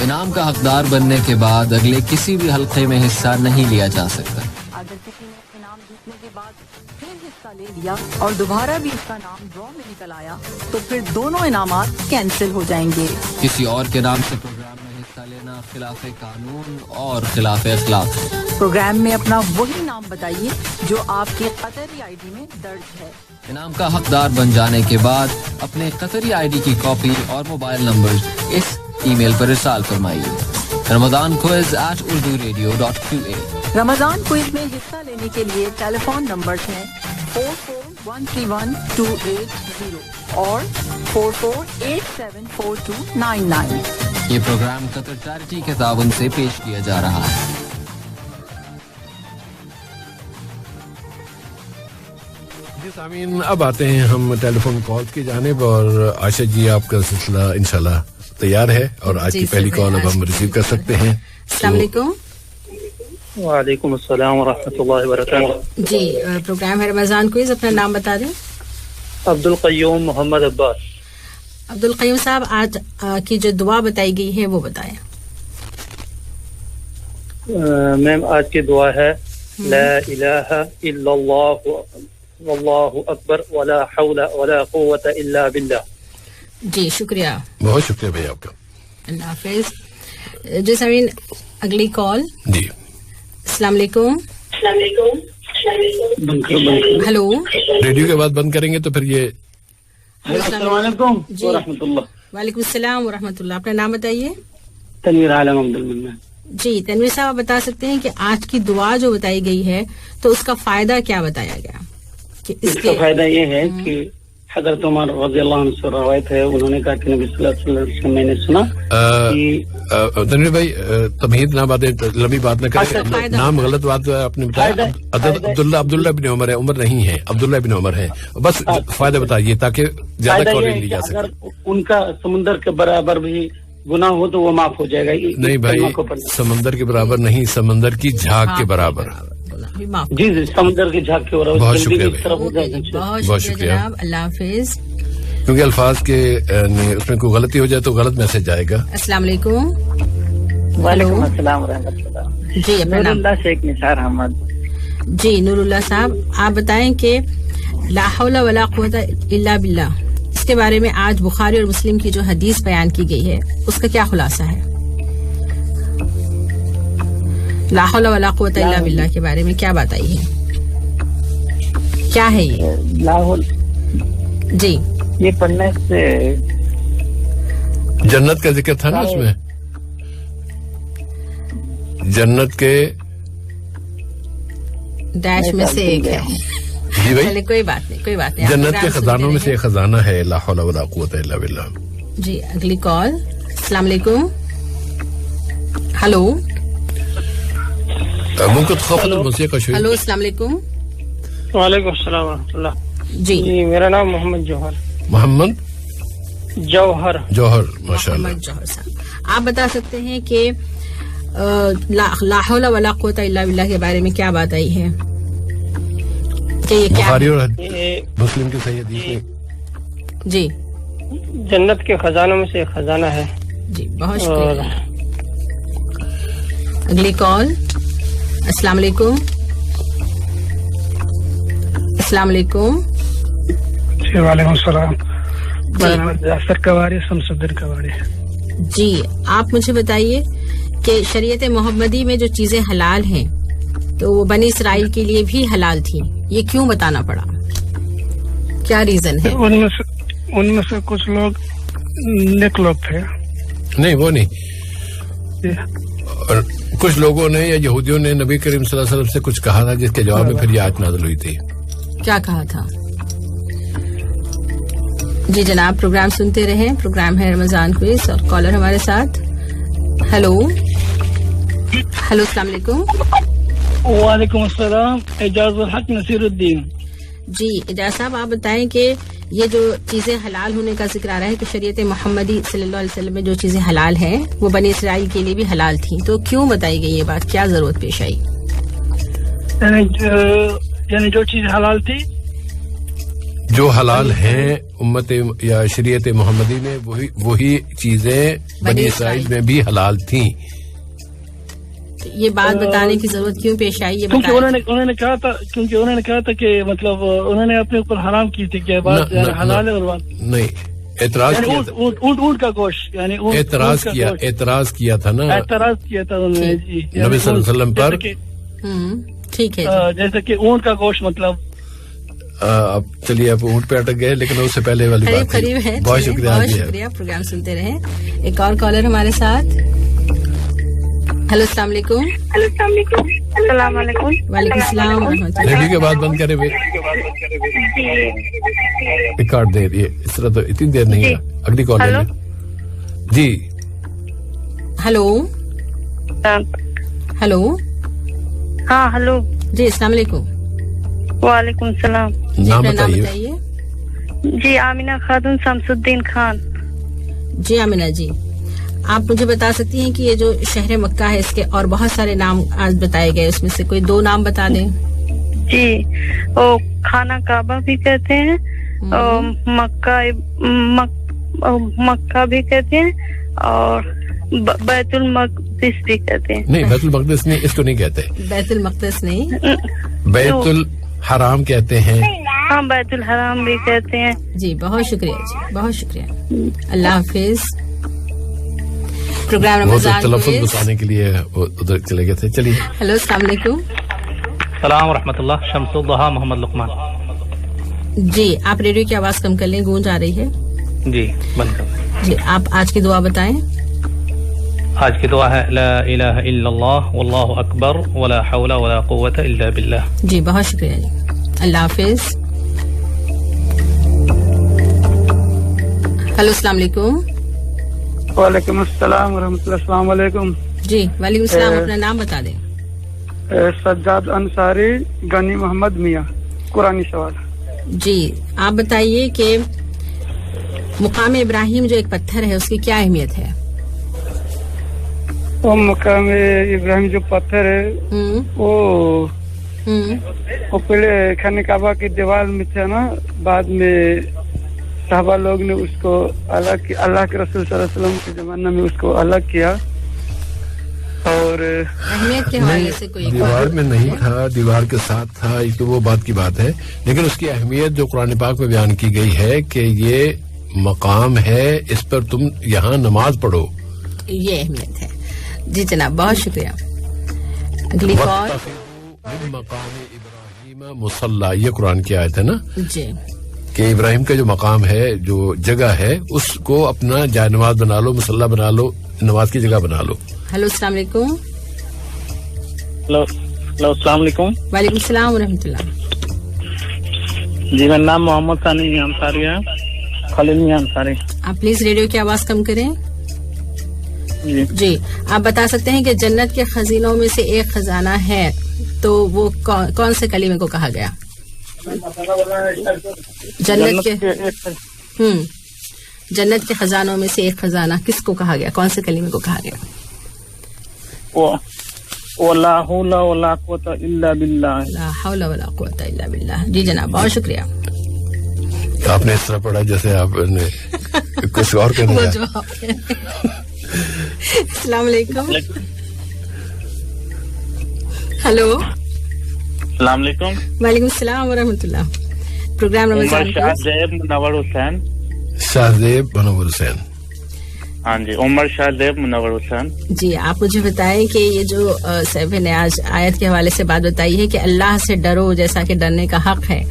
इनाम का हकदार बनने के बाद अगले किसी भी हल्के में हिस्सा नहीं लिया जा सकता. अगर किसी ने इनाम जीतने के बाद फिर हिस्सा ले लिया और दोबारा भी इसका नाम ड्रॉ में निकल आया, तो फिर दोनों इनामात कैंसिल हो जाएंगे. किसी और के नाम से प्रोग्राम में हिस्सा लेना खिलाफे कानून और खिलाफे अखलाक है. प्रोग्राम में अपना वही नाम बताइए जो आपके कतरी आईडी में दर्ज है. इनाम का हकदार बन जाने के बाद अपने कतरी आईडी की कॉपी और मोबाइल नंबर इस ईमेल पर इरसाल फरमाइए. ramadanquiz@urduradio.qa. रमजान क्विज में हिस्सा लेने के लिए टेलीफोन नंबर हैं 44131280 और 44874299. ये प्रोग्राम कतर चैरिटी के ताउन से पेश किया जा रहा है. जी सामीन, अब आते हैं हम टेलीफोन कॉल की जानिब, और आशा जी आपका सिलसिला इंशाल्लाह तैयार है और आज की पहली कॉल अब हम रिसीव कर सकते हैं. अस्सलाम वालेकुम. वालेकुम अस्सलाम व रहमतुल्लाहि व बरकातहू. जी, प्रोग्राम है रमजान क्विज. अपना नाम बता दें. अब्दुल क़य्यूम मोहम्मद अब्बास. عبد القیوم صاحب آج کی جو دعا بتائی گئی ہے وہ بتائیں. میم آج کی دعا ہے لا الہ الا اللہ واللہ اکبر ولا حول ولا قوة الا باللہ. جی شکریہ, بہت شکریہ بھائی آپ کا. اللہ حافظ. جی سمین اگلی کال. جی السلام علیکم. ہلو, ریڈیو کے بعد بند کریں گے تو پھر یہ. السلام علیکم ورحمۃ اللہ. وعلیکم السلام ورحمۃ اللہ. اپنا نام بتائیے. تنویر عالم عبد المنان. جی تنویر صاحب, آپ بتا سکتے ہیں کہ آج کی دعا جو بتائی گئی ہے تو اس کا فائدہ کیا بتایا گیا؟ کہ اس کا فائدہ یہ ہے کہ حضرت عمر رضی اللہ عنہ سے روایت ہے, انہوں نے کہا کہ نبی صلی اللہ علیہ وسلم میں نے سنا کہ تنویر بھائی تمہید نہ باتیں لمبی بات نہ کریں, نام غلط بات آپ نے بتایا. عبداللہ بن عمر ہے, عمر نہیں ہے, عبداللہ بن عمر ہے. بس فائدہ بتائیے تاکہ زیادہ کالیں لی جا سکے. اگر ان کا سمندر کے برابر بھی گناہ ہو تو وہ معاف ہو جائے گا. نہیں بھائی, سمندر کے برابر نہیں, سمندر کی جھاگ کے برابر. جی جی سمندر کی جھاگ کے برابر. بہت شکریہ, بہت شکریہ جناب. اللہ حافظ. کیونکہ الفاظ کے اس میں کوئی غلطی ہو جائے تو غلط میسج جائے گا. السلام علیکم. وعلیکم السلام ورحمۃ اللہ. جی اپنا نام. اللہ شیخ نثار احمد. جی نور اللہ صاحب, آپ بتائیں کہ لا حول ولا قوت الا باللہ اس کے بارے میں آج بخاری اور مسلم کی جو حدیث بیان کی گئی ہے اس کا کیا خلاصہ ہے؟ لا حول ولا قوت الا باللہ کے بارے میں کیا بات آئی ہے, کیا ہے یہ؟ لاہور جی یہ پڑھنے سے جنت کا ذکر تھا نا اس میں, جنت کے ڈیش میں سے ایک ہے. جی بھائی چلے کوئی بات نہیں, کوئی بات نہیں. جنت کے خزانوں میں سے ایک خزانہ ہے لا حول ولا قوت الا باللہ. جی اگلی کال. السلام علیکم. ہلو. ممکن خفض الموسیقى شوي. ہلو السلام علیکم. وعلیکم السلام ورحمۃ اللہ. جی میرا نام محمد جوہر. محمد جوہر. ماشاء اللہ. محمد جوہر صاحب, آپ بتا سکتے ہیں کہ لا حول ولا قوت الا باللہ کے بارے میں کیا بات آئی ہے؟ کہ یہ کیا بخاری اور یہ مسلم کی صحیح حدیث میں. جی جنت کے خزانوں میں سے ایک خزانہ ہے. جی بہت شکریہ. اگلی کال. السلام علیکم. السلام علیکم. جی وعلیکم السلام. جعفر کواری, شمس الدین کواری. جی آپ مجھے بتائیے کہ شریعت محمدی میں جو چیزیں حلال ہیں تو وہ بنی اسرائیل کے لیے بھی حلال تھیں, یہ کیوں بتانا پڑا, کیا ریزن ہے؟ ان میں سے کچھ لوگ نیک لوگ تھے. نہیں وہ نہیں, اور کچھ لوگوں نے یا یہودیوں نے نبی کریم صلی اللہ علیہ وسلم سے کچھ کہا تھا جس کے جواب میں پھر یہ آیت نازل ہوئی تھی. کیا کہا تھا؟ جی جناب پروگرام سنتے رہیں, پروگرام ہے رمضان کوئز اور کالر ہمارے ساتھ. ہلو السلام علیکم. وعلیکم السلام. اعجاز الحق نصیر الدین. جی اعجاز صاحب, آپ بتائیں کہ یہ جو چیزیں حلال ہونے کا ذکر آ رہا ہے کہ شریعت محمدی صلی اللہ علیہ وسلم میں جو چیزیں حلال ہیں وہ بنی اسرائیل کے لیے بھی حلال تھیں, تو کیوں بتائی گئی یہ بات, کیا ضرورت پیش آئی؟ یعنی جو چیز حلال تھی, جو حلال ہیں امت یا شریعت محمدی میں وہی چیزیں بنی اسرائیل میں بھی حلال تھیں. یہ بات بتانے کی ضرورت کیوں پیش آئی؟ یہ کیونکہ انہوں نے کہا تھا کہ مطلب انہوں نے اپنے اوپر حرام کی تھی کہ بات حلال ہے اور بات نہیں. اعتراض کیا تھا, اونٹ کا گوشت, یعنی اعتراض کیا تھا نا, اعتراض کیا تھا انہوں نے. جی نبی صلی اللہ علیہ وسلم پر. ٹھیک ہے, جیسے کہ اونٹ کا گوشت مطلب. اب چلیے آپ اونٹ پہ اٹک گئے, لیکن اس سے پہلے والی بات قریب ہے. بہت شکریہ. بہت شکریہ, پروگرام سنتے رہیں. ایک اور کالر ہمارے ساتھ. ہلو السلام علیکم. السلام علیکم. وعلیکم السلام ورحمۃ اللہ. ریڈیو کے بعد بند کرے ہوئے ریکارڈ دے رہی ہے, اس طرح تو اتنی دیر نہیں ہے. اگلی کال ہے جی. ہلو ہاں ہلو. جی السلام علیکم. وعلیکم السلام. نام بتائیے. جی آمینہ خاتون شمس الدین خان. جی آمینہ جی, آپ مجھے بتا سکتی ہیں کہ یہ جو شہر مکہ ہے اس کے اور بہت سارے نام آج بتائے گئے, اس میں سے کوئی 2 نام بتا دیں. جی وہ خانہ کعبہ بھی کہتے ہیں, اور मक्का भी कहते हैं और बैतुल मक़दिस भी कहते हैं। नहीं, बैतुल मक़दिस नहीं, इसको नहीं कहते। बैतुल मक़दिस नहीं, बैतुल हराम कहते हैं। हाँ, बैतुल हराम भी कहते हैं। जी बहुत शुक्रिया जी, बहुत शुक्रिया। अल्लाह हाफिज। प्रोग्राम रमजान तलफ़्फ़ुज़ बताने के लिए उधर चले गए थे। चलिए। हेलो, अस्सलाम वालेकुम। सलाम रहमतुल्लाह। शम्सुद्दोहा मोहम्मद लुकमान। जी, आप रेडियो की आवाज कम कर लें, गूंज आ रही है। जी बंद कर। जी, आप आज की दुआ बताएं। आज की दुआ है ला इलाहा इल्लल्लाह वल्लाहु अकबर वला हौला वला कुव्वता इल्ला बिल्लाह। जी बहुत शुक्रिया जी, अल्लाह हाफिज। हेलो, अस्सलाम वालेकुम। वालेकुम अस्सलाम वरहमतुल्लाह। अस्सलाम वालेकुम। जी वालेकुम सलाम। अपना नाम बता दें। सज्जाद अंसारी, गनी मोहम्मद मियां। कुरानी सवाल। जी, आप बताइए कि मुकाम इब्राहिम जो एक पत्थर है उसकी क्या अहमियत है? वो मुकाम इब्राहिम जो पत्थर है वो पहले खाने काबा की दीवार में था ना, बाद में साहबा लोग ने उसको अलग, अल्लाह के रसूल सल्लल्लाहु अलैहि वसल्लम के जमाने में उसको अलग किया। और अहमियत के हवाले से कोई दीवार में नहीं था, दीवार के साथ था, ये तो वो बात की बात है। लेकिन उसकी अहमियत जो कुरान पाक में बयान की गई है कि ये मकाम है, इस पर तुम यहाँ नमाज पढ़ो, ये अहमियत है। जी जनाब, बहुत शुक्रिया। अगली कॉल। मकाम इब्राहिम मुसल्ला, ये कुरान की आयत है ना जी, कि इब्राहिम का जो मकाम है, जो जगह है, उसको अपना जाय नमाज बना लो, मुसल्ला बना लो, नमाज की जगह बना लो। हेलो, अस्सलाम वालेकुम। हेलो, अस्सलाम वालेकुम। वालेकुम सलाम व रहमतुल्लाह। जी, मेरा नाम मोहम्मद सानी अंसारी है, खलील अंसारी। आप प्लीज रेडियो की आवाज कम करें। जी, आप बता सकते हैं कि जन्नत के खजीनों में से एक खजाना है, तो वो कौन से कलीमे को कहा गया? जन्नत के खजानों में से एक खजाना किसको कहा गया, कौन से कलीमे को कहा गया? ला हौला वला कुव्वता इल्ला बिल्लाह। ला हौला वला कुव्वता इल्ला बिल्लाह। जी जनाब, बहुत शुक्रिया। आपने इस तरह पढ़ा जैसे आपने कुछ और कहना है। अस्सलाम वालेकुम। हेलो, अस्सलाम वालेकुम। वालेकुम सलाम व रहमतुल्लाह। प्रोग्राम रमजान शाहजेब मुनव्वर हुसैन। शाहजेब मुनव्वर हुसैन। हाँ जी, उमर शाहजेब मुनव्वर हुसैन। जी, आप मुझे बताएं कि ये जो सैफे ने आज आयत के हवाले से बात बताई है कि अल्लाह से डरो जैसा कि डरने का हक है,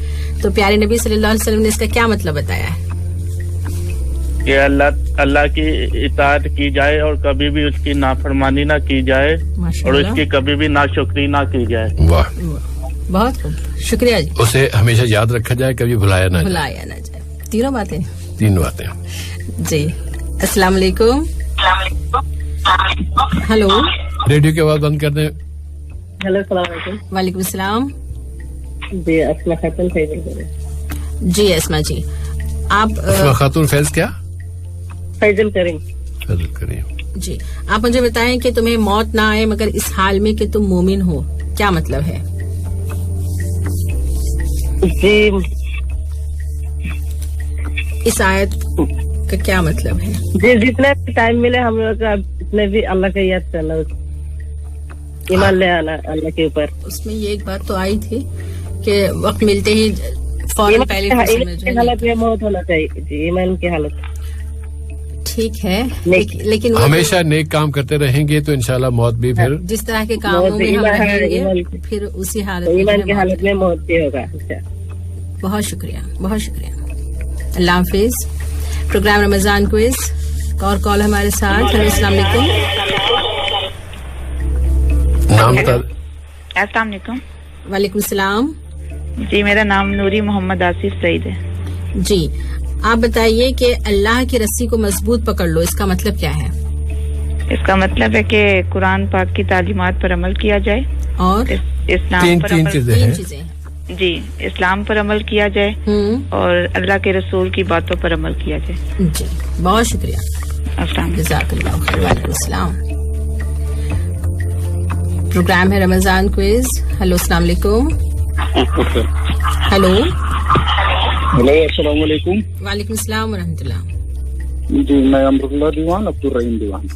तो प्यारे नबी सल्लल्लाहु अलैहि वसल्लम ने इसका क्या मतलब बताया है? कि अल्लाह की इताअत की जाए और कभी भी उसकी नाफरमानी ना की जाए और उसकी कभी भी नाशुक्री ना की जाए। वाह, बहुत खूब, शुक्रिया जी। उसे हमेशा याद रखा जाए, कभी भुलाया ना जाए। तीन बातें। जी, अस्सलाम वालेकुम। हेलो, रेडियो की आवाज बंद कर दें। हेलो, अस्सलाम वालेकुम। वालेकुम सलाम। जी, अस्मा खातून फैजल। जी अस्मा जी, आप अस्मा खातून फैज क्या? फैजल करीम। फैजल करीम। जी, आप मुझे बताएं कि तुम्हें मौत ना आए मगर इस हाल में कि तुम मोमिन हो, क्या मतलब है? जी, इस आयत का क्या मतलब है? जी, जितने टाइम मिले हम लोग का उतने भी अल्लाह का याद करना, ईमान ले आना अल्लाह के ऊपर। उसमें ये एक बात तो आई थी कि वक्त मिलते ही फौरन पहले हालत में मौत होना चाहिए। जी, ईमान की हालत ठीक है, लेकिन हमेशा नेक काम करते रहेंगे तो इंशाल्लाह मौत भी फिर जिस तरह के कामों में हम रहेंगे फिर उसी हालत में मौत भी होगा। बहुत शुक्रिया, बहुत शुक्रिया। अल्लाह हाफिज। प्रोग्राम रमजान क्विज, और कॉल हमारे साथ। हेलो, अस्सलाम वालेकुम। नाम बता। अस्सलाम वालेकुम। वालेकुम सलाम। जी, मेरा नाम नूरी मोहम्मद आसिफ सईद है। जी, आप बताइए कि अल्लाह की रस्सी को मजबूत पकड़ लो, इसका मतलब क्या है? इसका मतलब है कि कुरान पाक की तालीमात पर अमल किया जाए और इस्लाम पर तीन चीजें जी, इस्लाम पर अमल किया जाए और अल्लाह के रसूल की बातों पर अमल किया जाए। जी, बहुत शुक्रिया। जज़ाकल्लाह खैर। वालेकुम सलाम। प्रोग्राम है रमजान क्विज। हेलो, अस्सलाम वालेकुम। हेलो, अस्सलाम वालेकुम। वालेकुम सलाम व रहमतुल्लाह। جی میں امراللہ دیوان عبدالرحیم دیوان.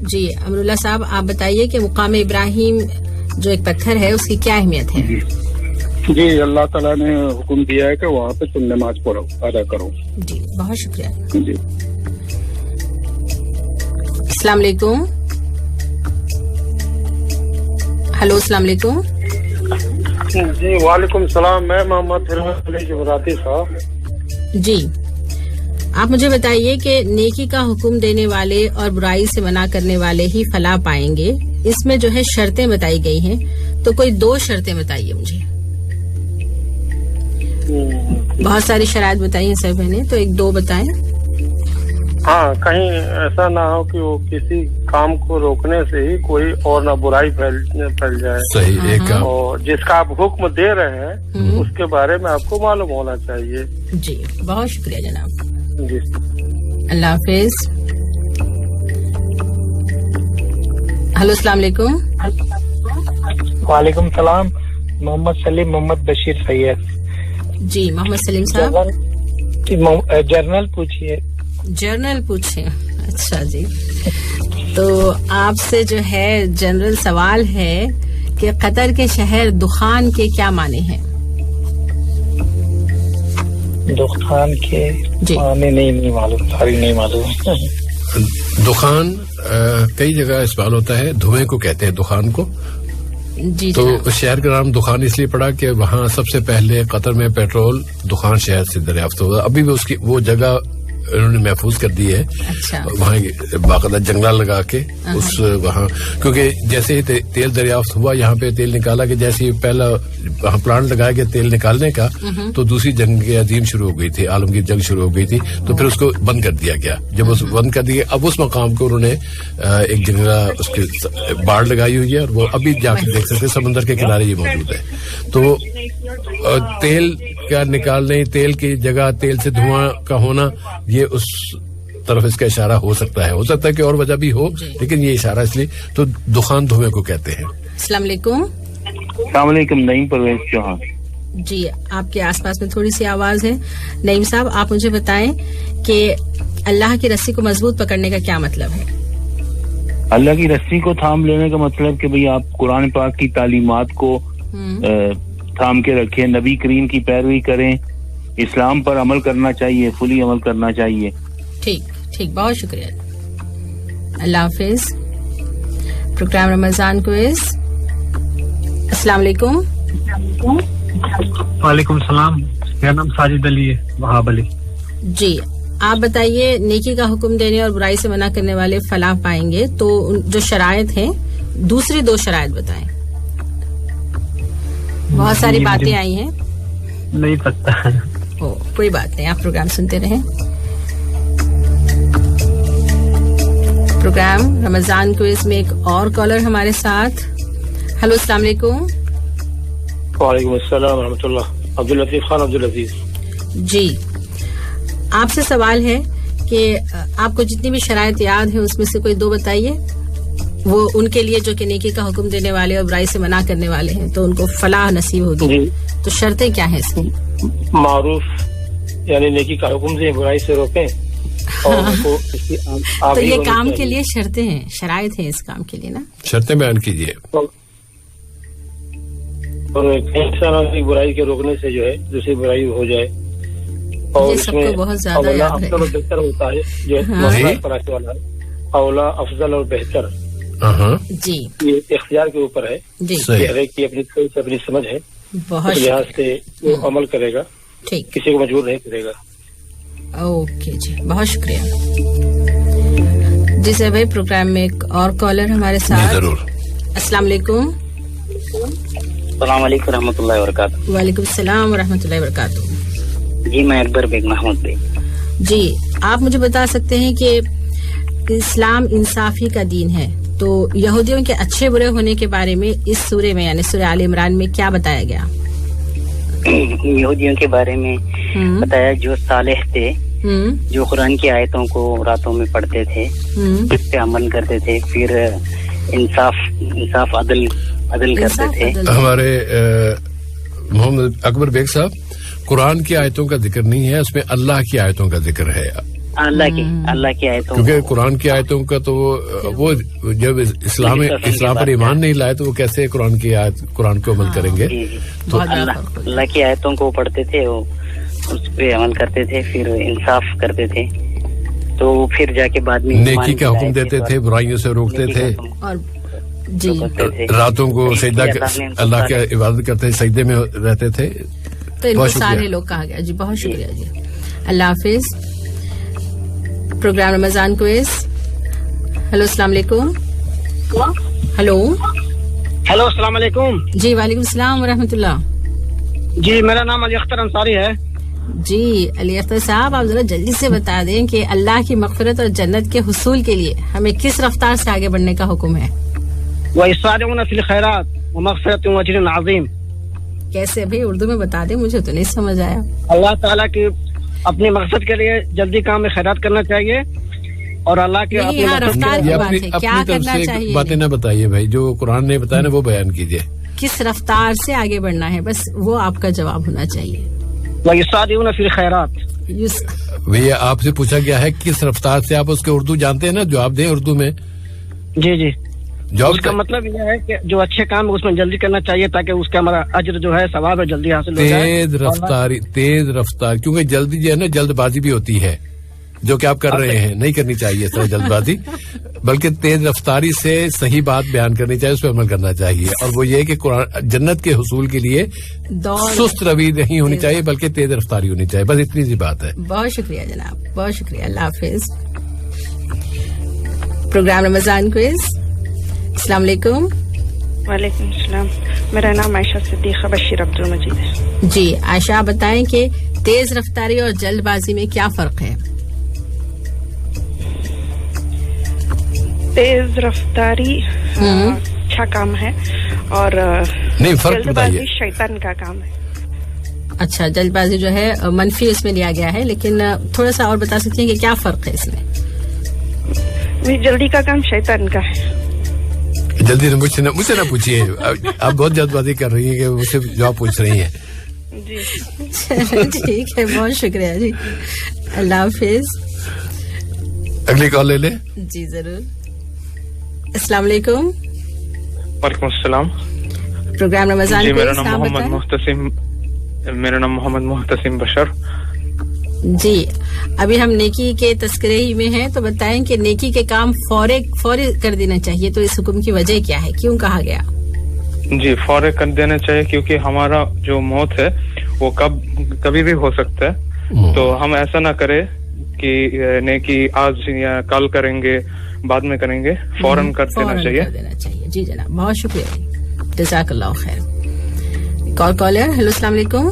جی امراللہ صاحب آپ بتائیے کہ مقام ابراہیم جو ایک پتھر ہے اس کی کیا اہمیت ہے؟ جی اللہ تعالیٰ نے حکم دیا ہے کہ وہاں پہ تم نماز پڑھو ادا کرو. جی بہت شکریہ. جی السلام علیکم. ہلو السلام علیکم. جی وعلیکم السلام. میں محمد علی جبراتی صاحب. جی آپ مجھے بتائیے کہ نیکی کا حکم دینے والے اور برائی سے منع کرنے والے ہی فلاح پائیں گے. اس میں جو ہے شرطیں بتائی گئی ہیں تو کوئی 2 شرطیں بتائیے مجھے. بہت ساری شرائط بتائی ہیں سب نے تو 1-2 بتائیں. ہاں کہیں ایسا نہ ہو کہ وہ کسی کام کو روکنے سے ہی کوئی اور نہ برائی پھیل جائے. صحیح ایک کام. اور جس کا آپ حکم دے رہے ہیں اس کے بارے میں آپ کو معلوم ہونا چاہیے. جی بہت شکریہ جناب. جی اللہ حافظ. ہلو السلام علیکم. وعلیکم السلام. محمد سلیم محمد بشیر سید. جی محمد سلیم صاحب جرنل پوچھیے. جرنل پوچھیں. اچھا جی تو آپ سے جو ہے جنرل سوال ہے کہ قطر کے شہر دخان کے کیا معنی ہیں؟ دخان کے معنی نہیں معلوم. ساری نہیں معلوم. دخان کئی جگہ استعمال ہوتا ہے. دھوئیں کو کہتے ہیں دخان کو. جی تو شہر کا نام دخان اس لیے پڑا کہ وہاں سب سے پہلے قطر میں پیٹرول دخان شہر سے دریافت ہوا. ابھی بھی اس کی وہ جگہ انہوں نے محفوظ کر دی ہے. وہاں باقاعدہ جنگلہ لگا کے اس وہاں کیونکہ جیسے ہی تیل دریافت ہوا یہاں پہ تیل نکالا کہ جیسے ہی پہلا وہاں پلانٹ لگایا گیا تیل نکالنے کا تو دوسری جنگ عظیم شروع ہو گئی تھی. عالمگیر جنگ شروع ہو گئی تھی تو پھر اس کو بند کر دیا گیا. جب اس بند کر دیا اب اس مقام کو انہوں نے ایک جنگلہ اس کی باڑ لگائی ہوئی ہے اور وہ ابھی جا کے دیکھ سکتے سمندر کے کنارے یہ موجود ہے. تو تیل کا نکالنے تیل کی جگہ تیل سے دھواں کا ہونا یہ اس طرف اس کا اشارہ ہو سکتا ہے کہ اور وجہ بھی ہو لیکن یہ اشارہ اس لیے تو دخان دھوئیں کو کہتے ہیں. السلام علیکم. السلام علیکم. نعیم پرویز چوہان. جی آپ کے آس پاس میں تھوڑی سی آواز ہے. نعیم صاحب آپ مجھے بتائیں کہ اللہ کی رسی کو مضبوط پکڑنے کا کیا مطلب ہے؟ اللہ کی رسی کو تھام لینے کا مطلب کہ بھئی آپ قرآن پاک کی تعلیمات کو تھام کے رکھیں, نبی کریم کی پیروی کریں, اسلام پر عمل کرنا چاہیے, فلی عمل کرنا چاہیے. ٹھیک بہت شکریہ. اللہ حافظ. پروگرام رمضان کوئز. السلام علیکم. وعلیکم السلام. میرا نام ساجد علی ہے. وہاب علی. جی آپ بتائیے نیکی کا حکم دینے اور برائی سے منع کرنے والے فلاح پائیں گے تو جو شرائط ہیں دوسری 2 شرائط بتائیں. بہت ساری باتیں آئی ہیں نہیں پتہ. کوئی بات نہیں آپ پروگرام سنتے رہیں. پروگرام رمضان کوئز میں ایک اور کالر ہمارے ساتھ. ہلو السلام علیکم. وعلیکم السلام ورحمۃ اللہ. عبداللطیف خان عبدالعزیز. جی آپ سے سوال ہے کہ آپ کو جتنی بھی شرائط یاد ہیں اس میں سے کوئی 2 بتائیے. وہ ان کے لیے جو کہ نیکی کا حکم دینے والے اور برائی سے منع کرنے والے ہیں تو ان کو فلاح نصیب ہوگی. تو شرطیں کیا ہیں اس کی؟ معروف یعنی نیکی کا حکم دیں برائی سے روکیں. تو یہ کام کے لیے شرطیں ہیں شرائط ہیں اس کام کے لیے نا. شرطیں بیان کیجیے. اور انسان برائی کے روکنے سے جو ہے دوسری برائی ہو جائے اور یہ سب کو بہت زیادہ یاد ہے. بہتر ہوتا ہے جو مسئلہ والا ہے اولا افضل اور بہتر. جی یہ اختیار کے اوپر ہے. جی ہر ایک کی اپنی سمجھ ہے. بہت لحاظ سے وہ عمل کرے گا. ٹھیک کسی کو مجبور نہیں کرے گا. اوکے جی بہت شکریہ. جی سر بھائی پروگرام میں ایک اور کالر ہمارے ساتھ. ضرور. السلام علیکم. السلام علیکم ورحمۃ اللہ وبرکاتہ. وعلیکم السلام ورحمۃ اللہ وبرکاتہ. جی میں اکبر بیگ محمود بیگ. جی آپ مجھے بتا سکتے ہیں کہ اسلام انصافی کا دین ہے تو یہودیوں کے اچھے برے ہونے کے بارے میں اس سورے میں یعنی سورہ آل عمران میں کیا بتایا گیا؟ یہودیوں کے بارے میں بتایا جو صالح تھے جو قرآن کی آیتوں کو راتوں میں پڑھتے تھے اس پہ عمل کرتے تھے پھر انصاف عدل کرتے تھے. ہمارے محمد اکبر بیگ صاحب قرآن کی آیتوں کا ذکر نہیں ہے اس میں اللہ کی آیتوں کا ذکر ہے. अल्लाह की आयतों, क्योंकि कुरान की आयतों का तो वो जब इस्लाम पर ईमान नहीं लाए तो वो कैसे कुरान को अमल करेंगे? तो अल्लाह की आयतों को पढ़ते थे, वो उस पे अमल करते थे, फिर इंसाफ करते थे, तो फिर जाके बाद में नेकी का हुक्म देते थे, बुराइयों से रोकते थे, और जी रातों को सजदा अल्लाह की इबादत करते थे, सजदे में रहते थे। तो इनको सारे लोग कहा गया। जी बहुत शुक्रिया जी, अल्लाह हाफिज। Program Ramzan quiz. हेलो अस्सलाम वालेकुम। हेलो अस्सलाम वालेकुम। जी वालेकुम सलाम व रहमतुल्लाह। जी मेरा नाम अली अख्तर अंसारी है। जी अली अख्तर साहब, आप जरा जल्दी से बता दें कि अल्लाह की मग़फ़िरत और जन्नत के हुसूल के लिए हमें किस रफ्तार से आगे बढ़ने का हुक्म है? वयसारिऊना फिल खैरात व मग़फ़िरतुन व अज्रुन अज़ीम। कैसे भाई, उर्दू में बता दें, मुझे तो नहीं समझ आया। अल्लाह ताला की अपनी मकसद के लिए जल्दी काम में खैरात करना चाहिए, और अल्लाह के अपनी रफ्तार की बात है, क्या करना चाहिए? बातें ना बताइए भाई, जो कुरान ने बताया ना वो बयान कीजिए। किस रफ्तार से आगे बढ़ना है, बस वो आपका जवाब होना चाहिए। वयसारिऊना फिल खैरात। भैया आपसे पूछा गया है किस रफ्तार से, आप उसके उर्दू जानते हैं ना, जवाब दें उर्दू में। जी उसका मतलब यह है कि जो अच्छे काम है उसमें जल्दी करना चाहिए, ताकि उसका हमारा अज्र जो है, सवाब है, जल्दी हासिल हो जाए। तेज रफ्तार, क्योंकि जल्दी जो है ना, जल्दबाजी भी होती है, जो कि आप कर रहे हैं, नहीं करनी चाहिए इस तरह जल्दबाजी, बल्कि तेज रफ्तारी से सही बात बयान करनी चाहिए, उस पर अमल करना चाहिए। और वो ये कि जन्नत के हुसूल के लिए सुस्त रवि नहीं होनी चाहिए, बल्कि तेज रफ्तारी होनी चाहिए, बस इतनी सी बात है। बहुत शुक्रिया जनाब, बहुत शुक्रिया, अल्लाह हाफिज। Program Ramzan quiz. अस्सलाम वालेकुम। वालेकुम सलाम, मेरा नाम आयशा सिद्दीक़ा बशीर अब्दुल मजीद है। जी आयशा, बताएं कि तेज रफ्तारी और जल्दबाजी में क्या फर्क है? तेज रफ्तारी अच्छा काम है, और नहीं, फर्क बताइए। शैतान का काम है। अच्छा, जल्दबाजी जो है मनफी उसमें लिया गया है, लेकिन थोड़ा सा और बता सकती हैं कि क्या फर्क है इसमें? जल्दी का काम शैतान का है। जल्दी मुझसे ना पूछिए, आप बहुत जल्दबाजी कर रही हैं कि मुझसे जवाब पूछ रही हैं। जी ठीक है, बहुत शुक्रिया जी, अल्लाह हाफिज। अगली कॉल ले ले। जी जरूर। अस्सलाम वालेकुम। वालेकुम अस्सलाम। प्रोग्राम रमजान। मेरा नाम मोहम्मद मुहतसिम बशर। जी अभी हम नेकी के तस्करे ही में हैं, तो बताएं कि नेकी के काम फौरी कर देना चाहिए, तो इस हुक्म की वजह क्या है, क्यों कहा गया? जी फौरी कर देना चाहिए, क्योंकि हमारा जो मौत है वो कभी भी हो सकता है, तो हम ऐसा ना करें कि नेकी आज या कल करेंगे, बाद में करेंगे, फौरन कर देना चाहिए। जी जनाब, बहुत शुक्रिया, जज़ाकल्लाह खैर। कॉलर। हेलो अस्सलाम वालेकुम।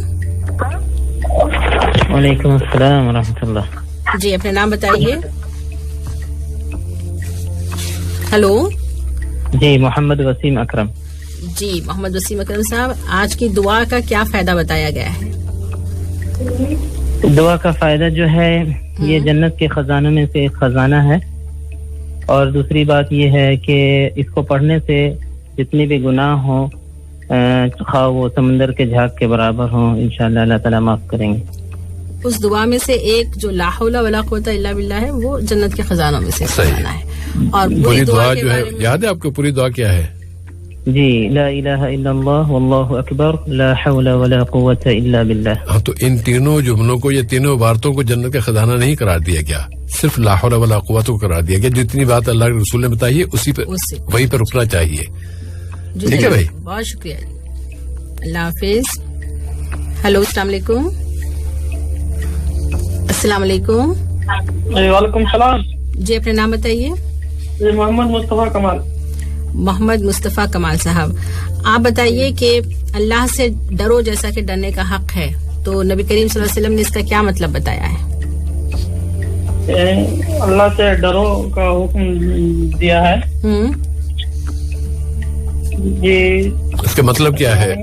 वालेकुम अस्सलाम व रहमतुल्लाह। जी अपना नाम बताइए। हेलो जी, मोहम्मद वसीम अकरम। जी मोहम्मद वसीम अकरम साहब, आज की दुआ का क्या फायदा बताया गया है? दुआ का फायदा जो है, ये जन्नत के खजानों में से एक खजाना है, और दूसरी बात ये है कि इसको पढ़ने से जितने भी गुनाह हो, खा वो समंदर के झाग के बराबर हो, इंशाअल्लाह अल्लाह ताला माफ करेंगे। उस दुआ में से एक जो ला हौला वला कुव्वता इल्ला बिल्लाह है, वो जन्नत के खजानों में से खजाना है। और पूरी दुआ जो है, याद है आपको पूरी दुआ क्या है? जी, ला इलाहा इल्लल्लाह वल्लाहु अकबर, ला हौला वला कुव्वता इल्ला बिल्लाह। हाँ, तो इन तीनों जुमलों को, ये तीनों बातों को जन्नत का खजाना नहीं करार दिया गया, सिर्फ ला हौला वला कुव्वता को करार दिया गया। जितनी बात अल्लाह के रसूल ने बताई है उसी पे वहीं पर रुकना चाहिए। ठीक है भाई, बहुत शुक्रिया जी, अल्लाह हाफिज। हेलो अस्सलाम वालेकुम। अस्सलाम वालेकुम। वालेकुम सलाम। जी अपना नाम बताइए। मोहम्मद मुस्तफा कमाल। मोहम्मद मुस्तफा कमाल साहब, आप बताइए कि अल्लाह से डरो जैसा कि डरने का हक है, तो नबी करीम सल्लल्लाहु अलैहि वसल्लम ने इसका क्या मतलब बताया है? अल्लाह से डरो का हुक्म दिया है। ये इसका मतलब क्या है?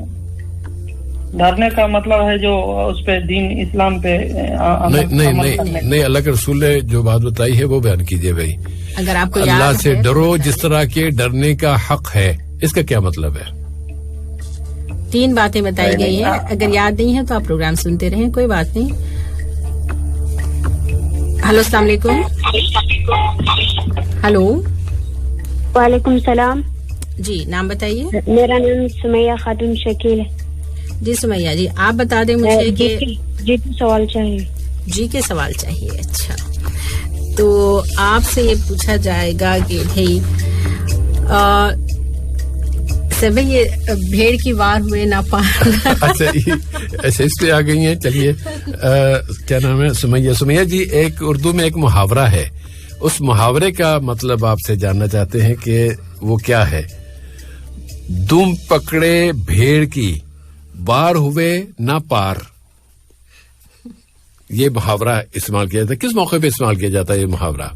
डरने का मतलब है जो उस पे दीन इस्लाम पे नहीं, अल्लाह के रसूल ने जो बात बताई है वो बयान कीजिए भाई। अगर आपको अल्लाह से डरो जिस तरह के डरने का हक है, इसका क्या मतलब है? 3 बातें बताई गई हैं, अगर याद नहीं है तो आप प्रोग्राम सुनते रहें, कोई बात नहीं। हेलो, अस्सलाम वालेकुम. हेलो, वालेकुम सलाम. जी, नाम बताइए. मेरा नाम सुमैया खातून शकील है. जी सुमैया जी, आप बता दें मुझे कि जी के सवाल चाहिए. जी के सवाल चाहिए. अच्छा, तो आपसे ये पूछा जाएगा कि भाई सब ये भेड़ की वार हुए ना पार. अच्छा, इस पे आ गई हैं. चलिए, क्या नाम है? सुमैया जी, एक उर्दू में एक मुहावरा है, उस मुहावरे का मतलब आपसे जानना चाहते हैं कि वो क्या है. दुम पकड़े भेड़ की, बार हुए ना पार. ये मुहावरा इस्तेमाल किया जाता है. किस मौके पे इस्तेमाल किया जाता है ये मुहावरा?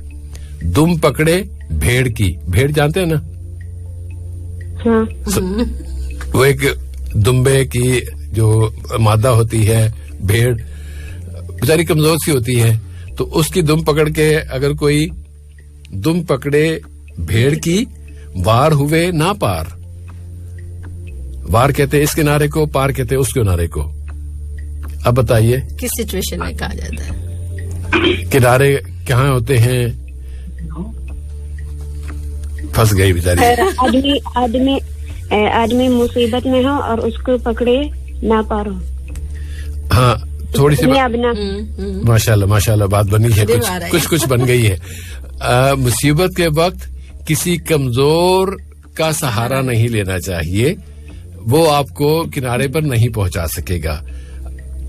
दुम पकड़े भेड़ की. भेड़ जानते हैं ना? हाँ. वो एक दुम्बे की जो मादा होती है, भेड़ बेचारी कमजोर सी होती है, तो उसकी दुम पकड़ के अगर कोई दुम पकड़े भेड़ की, वार हुए ना पार. वार कहते हैं इस किनारे को, पार कहते हैं उस किनारे को. अब बताइए किस सिचुएशन में कहा जाता है? किनारे कहाँ होते हैं? फंस गई बेचारी. आदमी मुसीबत में हो और उसको पकड़े ना पार हो. हाँ, थोड़ी सी माशाल्लाह बात बनी है. कुछ बन गई है. मुसीबत के वक्त किसी कमजोर का सहारा नहीं लेना चाहिए, वो आपको किनारे पर नहीं पहुंचा सकेगा.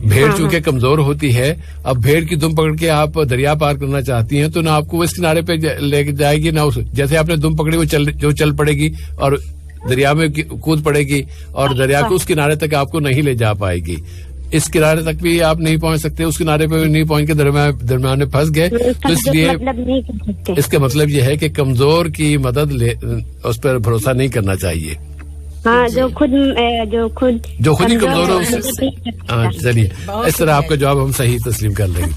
भेड़ चूंकि कमजोर होती है, अब भेड़ की दुम पकड़ के आप दरिया पार करना चाहती हैं तो ना आपको इस किनारे पे लेके जाएगी, ना उस. जैसे आपने दुम पकड़ी वो चल पड़ेगी और दरिया में कूद पड़ेगी, और दरिया के उस किनारे तक आपको नहीं ले जा पाएगी. इस किनारे तक भी आप नहीं पहुंच सकते, उस किनारे पे भी नहीं पहुंच के दरमियान में फंस गए. तो इसलिए इसका मतलब ये है कि कमजोर की मदद उस पर भरोसा नहीं करना चाहिए. हाँ, जो खुद ही कमजोर हो. हाँ, चलिए, इस तरह आपका जवाब हम सही तस्लीम कर लेंगे.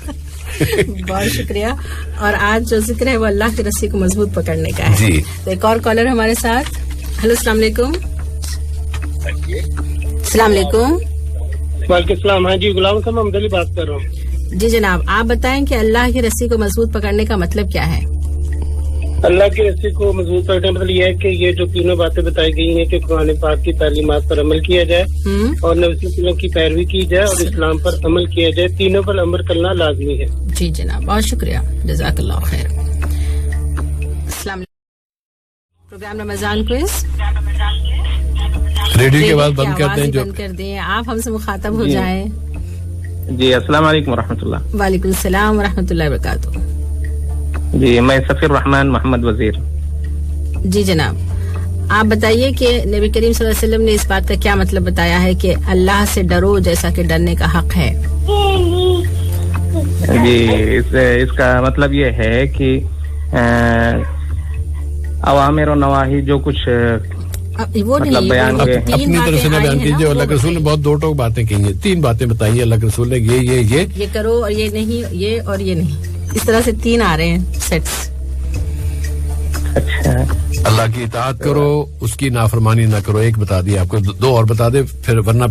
बहुत शुक्रिया. और आज जो जिक्र है वो अल्लाह की रस्सी को मजबूत पकड़ने का है. जी. तो एक और कॉलर हमारे साथ. हेलो, अस्सलाम वालेकुम. अस्सलाम वालेकुम. वालेकुम सलाम. हाँ जी, गुलाम साहब हम दिल्ली बात कर रहा हूँ. जी जनाब, आप बताएं कि अल्लाह की रस्सी को मजबूत पकड़ने का मतलब क्या है? अल्लाह की रस्सी को मजबूत पकड़ने मतलब ये है कि ये जो तीनों बातें बताई गई हैं कि कुरान पाक की तालीमात पर अमल किया जाए और नबी सल्लल्लाहु अलैहि वसल्लम की पैरवी की जाए और इस्लाम पर अमल किया जाए. तीनों पर अमल करना लाजमी है. जी जनाब, बहुत शुक्रिया. जज़ाकल्लाह खैर. प्रोग्राम रमजान क्विज रेडियो के बाद बंद करते हैं. बंद कर दें, आप हमसे मुखातब हो जाएं. जी, अस्सलाम वालेकुम रहमतुल्लाह. वालेकुम सलाम रहमतुल्लाहि व बरकातुहू. जी, मैं सफीर रहमान मोहम्मद वजीर. जी जनाब, आप बताइए कि नबी करीम सल्लल्लाहु अलैहि वसल्लम ने इस बात का क्या मतलब बताया है कि अल्लाह से डरो जैसा कि डरने का हक है? जी, इसका मतलब ये है कि अवामिर और नवाही जो कुछ वो मतलब बयान हुए अपनी तरफ से बयान कीजिए. अल्लाह के रसूल ने बहुत दो टोक बातें की हैं. 3 बातें बताइए अल्लाह के रसूल ने, ये करो और ये नहीं, ये और ये नहीं. इस तरह से 3 आ रहे हैं सेट्स. अच्छा, अल्लाह की इताअत करो, उसकी नाफरमानी ना करो. एक बता दिया आपको, 2 और बता दे फिर वरना.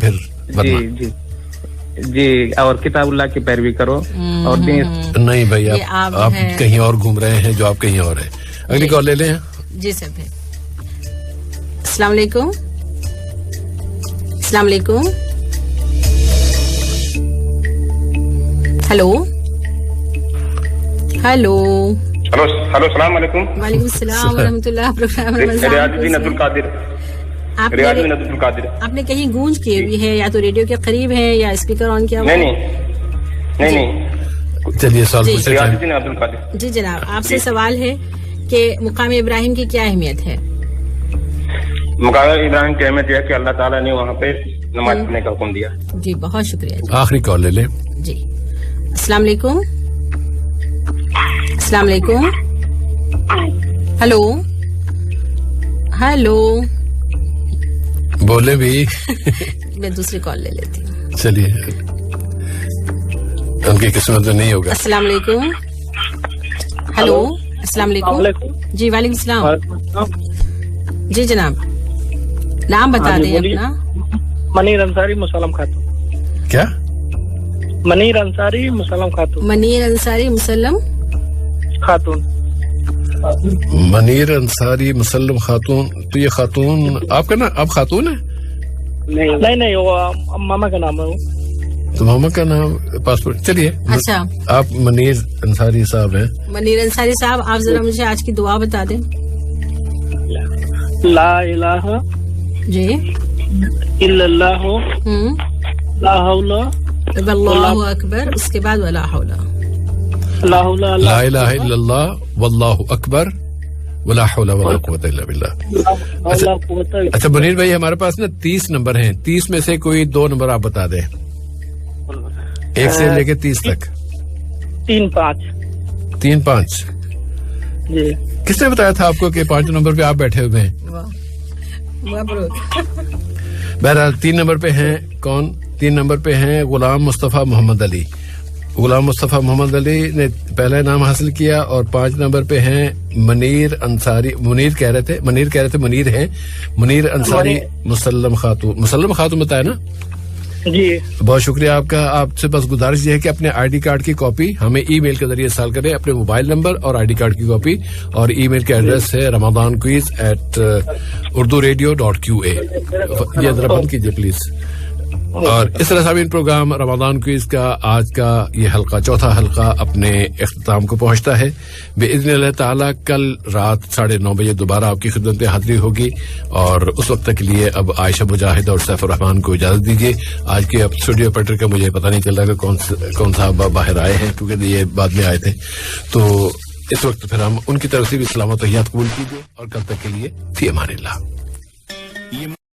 जी, और किताबुल्लाह की पैरवी करो. और नहीं भाई, आप कहीं और घूम रहे हैं, जो आप कहीं और है. अगली कॉल ले लें. जी सर. अस्सलाम वालेकुम. अस्सलाम वालेकुम. हेलो हेलो सलाम वालेकुम. वालेकुम सलाम व रहमतुल्लाह. प्रोग्राम रियाजुद्दीन अब्दुल कादिर. आपने कहीं गूंज की हुई है, या तो रेडियो के करीब है या स्पीकर ऑन किया हुआ? नहीं. चलिए सवाल पूछिए. रियाजुद्दीन अब्दुल कादिर. जी जनाब, आपसे सवाल है कि मुकाम इब्राहिम की क्या अहमियत है? मुकाम इब्राहिम की अहमियत है कि अल्लाह ताला ने वहाँ पे नमाज पढ़ने का हुक्म दिया. जी, बहुत शुक्रिया. आखिरी कॉल ले ले. जी, अस्सलाम वालेकुम. अस्सलाम वालेकुम. हेलो बोले भी. मैं दूसरी कॉल ले लेती हूँ. चलिए, उनकी किस्मत में नहीं होगा. अस्सलाम वालेकुम. हेलो, अस्सलाम वालेकुम. जी वालेकुम सलाम. जी जनाब, नाम बता दें अपना. मनीर अंसारी मुसलम खातून. क्या? मनीर अंसारी मुसलम खातून. मनीर अंसारी मुसलम खातून। मनीर अंसारी मुसल्लम खातून, तो ये खातून आपका ना, आप खातून है? नहीं, वो मामा का नाम है वो। तो मामा का नाम पासपोर्ट, चलिए। अच्छा, आप मनीर अंसारी साहब हैं। मनीर अंसारी साहब, आप जरा मुझे आज की दुआ बता दें। ला इलाहा जी इल्लल्लाह ला हौला वल्लाहु अकबर, उसके बाद वला हौला। ला इलाहा इल्लल्लाह वल्लाहु अकबर वला हौला वला कुव्वता इल्ला बिल्लाह। अच्छा मनीर भाई, हमारे पास ना 30 नंबर हैं, 30 में से कोई 2 नंबर आप बता दें, 1 से लेके 30 तक। 3-5 जी। किसने बताया था आपको कि 5 नंबर पे आप बैठे हुए हैं? बहरहाल 3 नंबर पे हैं कौन? 3 नंबर पे हैं गुलाम मुस्तफा मोहम्मद अली। गुलाम मुस्तफा मोहम्मद अली ने पहला नाम हासिल किया। और 5 नंबर पे हैं मनीर अंसारी, मुनीर कह रहे थे मुनीर हैं, मुनीर अंसारी मुसल्लम खातून बताया ना जी। बहुत शुक्रिया आपका। आपसे बस गुजारिश ये है कि अपने आईडी कार्ड की कॉपी हमें ईमेल के जरिए इरसाल करें, अपने मोबाइल नंबर और आईडी कार्ड की कॉपी, और ईमेल का एड्रेस है ramadanquiz@urduradio.qa। ये जरा बंद कीजिए प्लीज। और इस तरह से प्रोग्राम रमजान क्विज का आज का ये हल्का, चौथा हल्का अपने इख्तिताम को पहुंचता है। बिइज़्निल्लाह ताला कल रात 9:30 बजे दोबारा आपकी खिदमत में हाजिरी होगी। और उस वक्त के लिए अब आयशा मुजाहिद और सैफुर रहमान को इजाजत दीजिए। आज के अब स्टूडियो ऑपरेटर का मुझे पता नहीं चल रहा कि कौन सा बाहर आए हैं, क्योंकि ये बाद में आए थे। तो इस वक्त फिर हम उनकी तरफ से भी सलामत तहियात कबूल कीजिए और कल तक के लिए फी अमानिल्लाह।